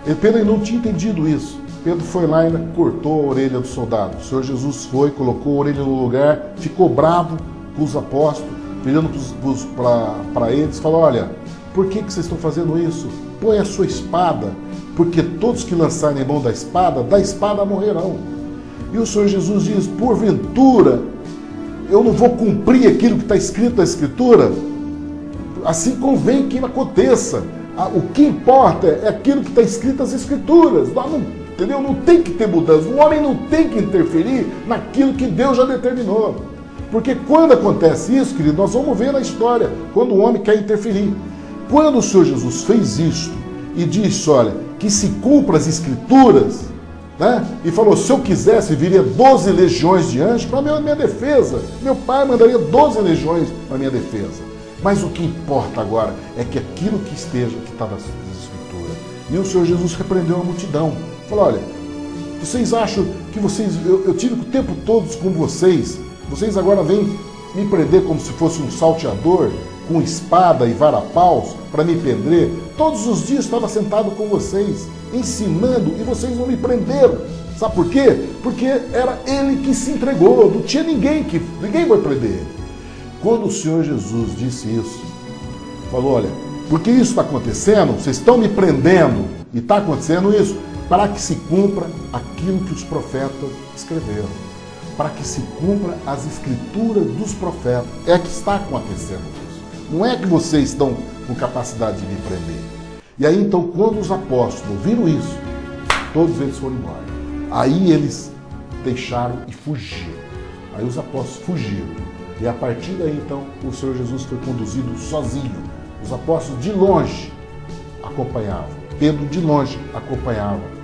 Speaker 14: E Pedro ainda não tinha entendido isso. Pedro foi lá e cortou a orelha do soldado. O Senhor Jesus foi, colocou a orelha no lugar, ficou bravo com os apóstolos, virando para eles, falou: olha, por que vocês estão fazendo isso? Põe a sua espada, porque todos que lançarem mão da espada morrerão. E o Senhor Jesus diz: porventura, eu não vou cumprir aquilo que está escrito na Escritura? Assim convém que aconteça. O que importa é aquilo que está escrito nas Escrituras. Entendeu? Não tem que ter mudança. O homem não tem que interferir naquilo que Deus já determinou. Porque quando acontece isso, querido, nós vamos ver na história, quando o homem quer interferir. Quando o Senhor Jesus fez isso e disse, olha, que se cumpra as Escrituras, né? E falou, se eu quisesse, viria 12 legiões de anjos para a minha defesa. Meu pai mandaria 12 legiões para a minha defesa. Mas o que importa agora é que aquilo que esteja, que está nas Escrituras. E o Senhor Jesus repreendeu a multidão. Falou, olha, vocês acham que eu tive o tempo todo com vocês agora vêm me prender como se fosse um salteador, com espada e varapaus para me prender? Todos os dias estava sentado com vocês, ensinando, e vocês não me prenderam. Sabe por quê? Porque era ele que se entregou, não tinha ninguém vai prender ele. Quando o Senhor Jesus disse isso, falou, olha, porque isso está acontecendo, vocês estão me prendendo, e está acontecendo isso, para que se cumpra aquilo que os profetas escreveram, para que se cumpra as escrituras dos profetas. É que está acontecendo isso. Não é que vocês estão com capacidade de me prender. E aí então, quando os apóstolos viram isso, todos eles foram embora. Aí eles deixaram e fugiram. Aí os apóstolos fugiram. E a partir daí, então, o Senhor Jesus foi conduzido sozinho. Os apóstolos de longe acompanhavam. Pedro de longe acompanhava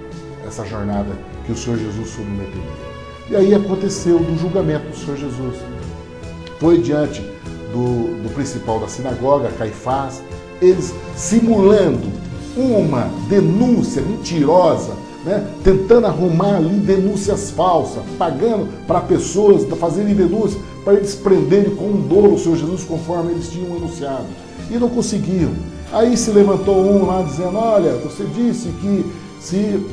Speaker 14: essa jornada que o Senhor Jesus submeteria. E aí aconteceu do julgamento do Senhor Jesus. Foi diante do principal da sinagoga, Caifás, eles simulando uma denúncia mentirosa, né? Tentando arrumar ali denúncias falsas, pagando para pessoas fazerem denúncias, para eles prenderem com um dolo o Senhor Jesus, conforme eles tinham anunciado. E não conseguiam. Aí se levantou um lá dizendo, olha, você disse que se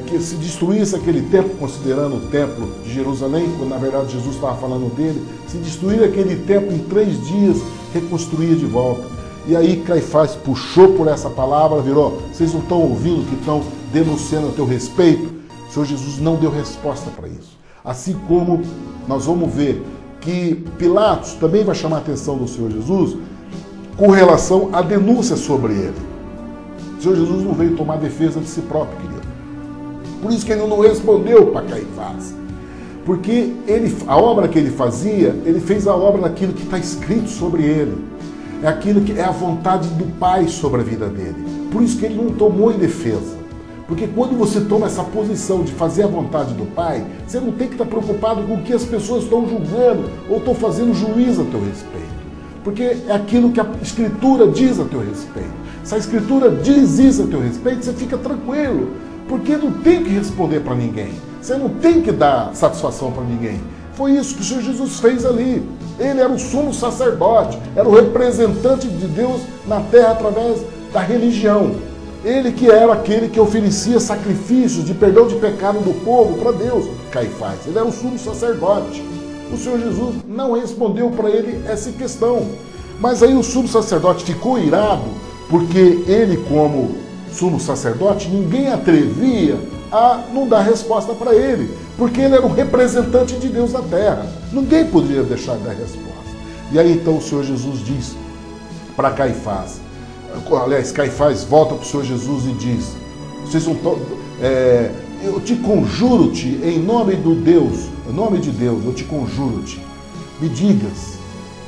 Speaker 14: que se destruísse aquele templo, considerando o templo de Jerusalém, quando na verdade Jesus estava falando dele, se destruir aquele templo em 3 dias, reconstruía de volta. E aí Caifás puxou por essa palavra, virou, vocês não estão ouvindo que estão denunciando a teu respeito? O Senhor Jesus não deu resposta para isso. Assim como nós vamos ver que Pilatos também vai chamar a atenção do Senhor Jesus com relação à denúncia sobre ele. O Senhor Jesus não veio tomar defesa de si próprio, querido. Por isso que ele não respondeu para Caifás. Porque a obra que ele fazia, ele fez a obra daquilo que está escrito sobre ele. É aquilo que é a vontade do Pai sobre a vida dele. Por isso que ele não tomou em defesa. Porque quando você toma essa posição de fazer a vontade do Pai, você não tem que estar preocupado com o que as pessoas estão julgando ou estão fazendo juízo a teu respeito. Porque é aquilo que a Escritura diz a teu respeito. Se a Escritura diz isso a teu respeito, você fica tranquilo. Porque não tem que responder para ninguém. Você não tem que dar satisfação para ninguém. Foi isso que o Senhor Jesus fez ali. Ele era o sumo sacerdote, era o representante de Deus na terra através da religião. Ele que era aquele que oferecia sacrifícios de perdão de pecado do povo para Deus, Caifás. Ele era o sumo sacerdote. O Senhor Jesus não respondeu para ele essa questão. Mas aí o sumo sacerdote ficou irado, porque ele, como sumo sacerdote, ninguém atrevia a não dar resposta para ele, porque ele era um representante de Deus na terra. Ninguém poderia deixar de dar resposta. E aí então o Senhor Jesus diz para Caifás, aliás, Caifás volta para o Senhor Jesus e diz, vocês não eu te conjuro-te em nome do Deus, em nome de Deus, eu te conjuro-te, me digas,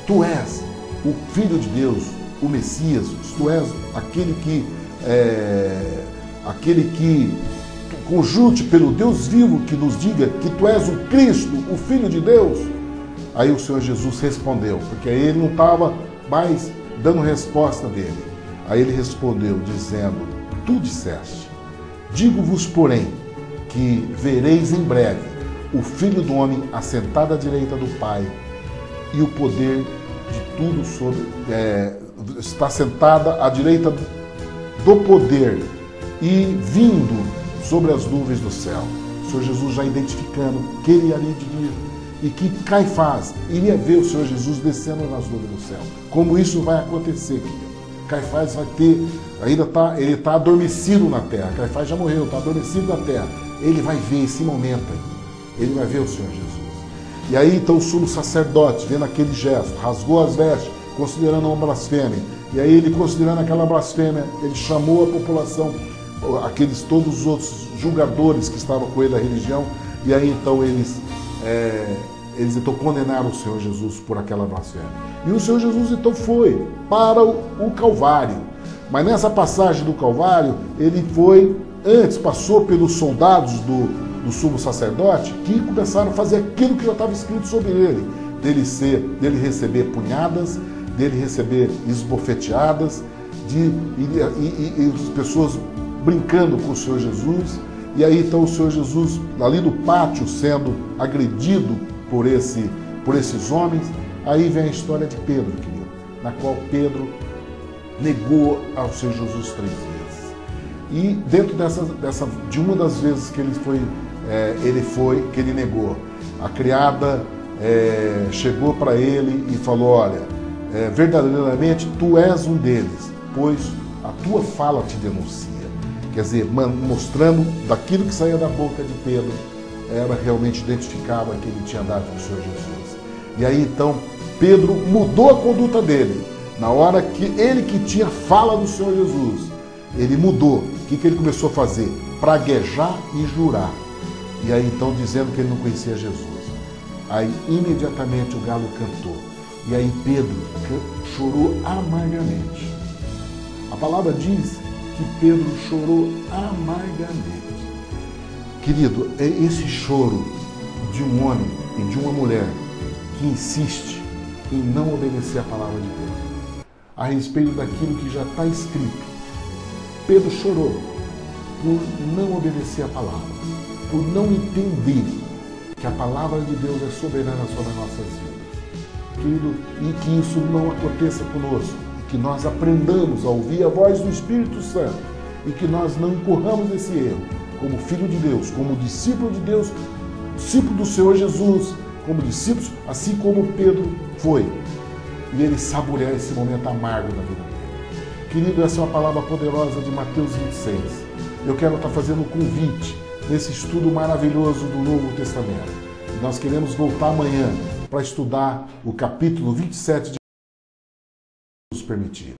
Speaker 14: tu és o Filho de Deus, o Messias, tu és aquele que conjure-te pelo Deus vivo que nos diga que tu és o Cristo, o Filho de Deus. Aí o Senhor Jesus respondeu, porque aí ele não estava mais dando resposta dele. Aí ele respondeu dizendo, tu disseste, digo-vos porém, que vereis em breve o Filho do Homem assentado à direita do Pai, e o poder de tudo está sentada à direita do poder e vindo sobre as nuvens do céu. O Senhor Jesus já identificando que ele iria vir e que Caifás iria ver o Senhor Jesus descendo nas nuvens do céu. Como isso vai acontecer, querido? Caifás vai ter, ele está adormecido na terra. Caifás já morreu, está adormecido na terra. Ele vai ver esse momento aí. Ele vai ver o Senhor Jesus. E aí então o sumo sacerdote, vendo aquele gesto, rasgou as vestes, considerando uma blasfêmia. E aí ele, considerando aquela blasfêmia, ele chamou a população, todos os outros julgadores que estavam com ele da religião, e aí então eles então condenaram o Senhor Jesus por aquela blasfêmia. E o Senhor Jesus então foi para o Calvário. Mas nessa passagem do Calvário, ele foi, antes passou pelos soldados do sumo sacerdote, que começaram a fazer aquilo que já estava escrito sobre ele, dele receber punhadas, dele receber esbofeteadas, e as pessoas brincando com o Senhor Jesus. E aí então o Senhor Jesus, ali no pátio, sendo agredido por esses homens. Aí vem a história de Pedro, querido, na qual Pedro negou ao Senhor Jesus 3 vezes. E dentro de uma das vezes que que ele negou, a criada chegou para ele e falou, olha, verdadeiramente tu és um deles, pois a tua fala te denuncia. Quer dizer, mostrando daquilo que saía da boca de Pedro, ela realmente identificava que ele tinha dado ao Senhor Jesus. E aí então Pedro mudou a conduta dele. Na hora que ele que tinha fala do Senhor Jesus, ele mudou. O que ele começou a fazer? Praguejar e jurar. E aí então dizendo que ele não conhecia Jesus. Aí imediatamente o galo cantou. E aí Pedro chorou amargamente. A palavra diz que Pedro chorou amargamente. Querido, é esse choro de um homem e de uma mulher que insiste em não obedecer a palavra de Deus, a respeito daquilo que já está escrito. Pedro chorou por não obedecer a palavra, por não entender que a palavra de Deus é soberana sobre as nossas vidas. Querido, e que isso não aconteça conosco, que nós aprendamos a ouvir a voz do Espírito Santo e que nós não incorramos nesse erro, como filho de Deus, como discípulo de Deus, discípulo do Senhor Jesus, como discípulos, assim como Pedro foi. E ele saborear esse momento amargo da vida dele. Querido, essa é uma palavra poderosa de Mateus 26. Eu quero estar fazendo um convite nesse estudo maravilhoso do Novo Testamento. Nós queremos voltar amanhã para estudar o capítulo 27 de nos permitir.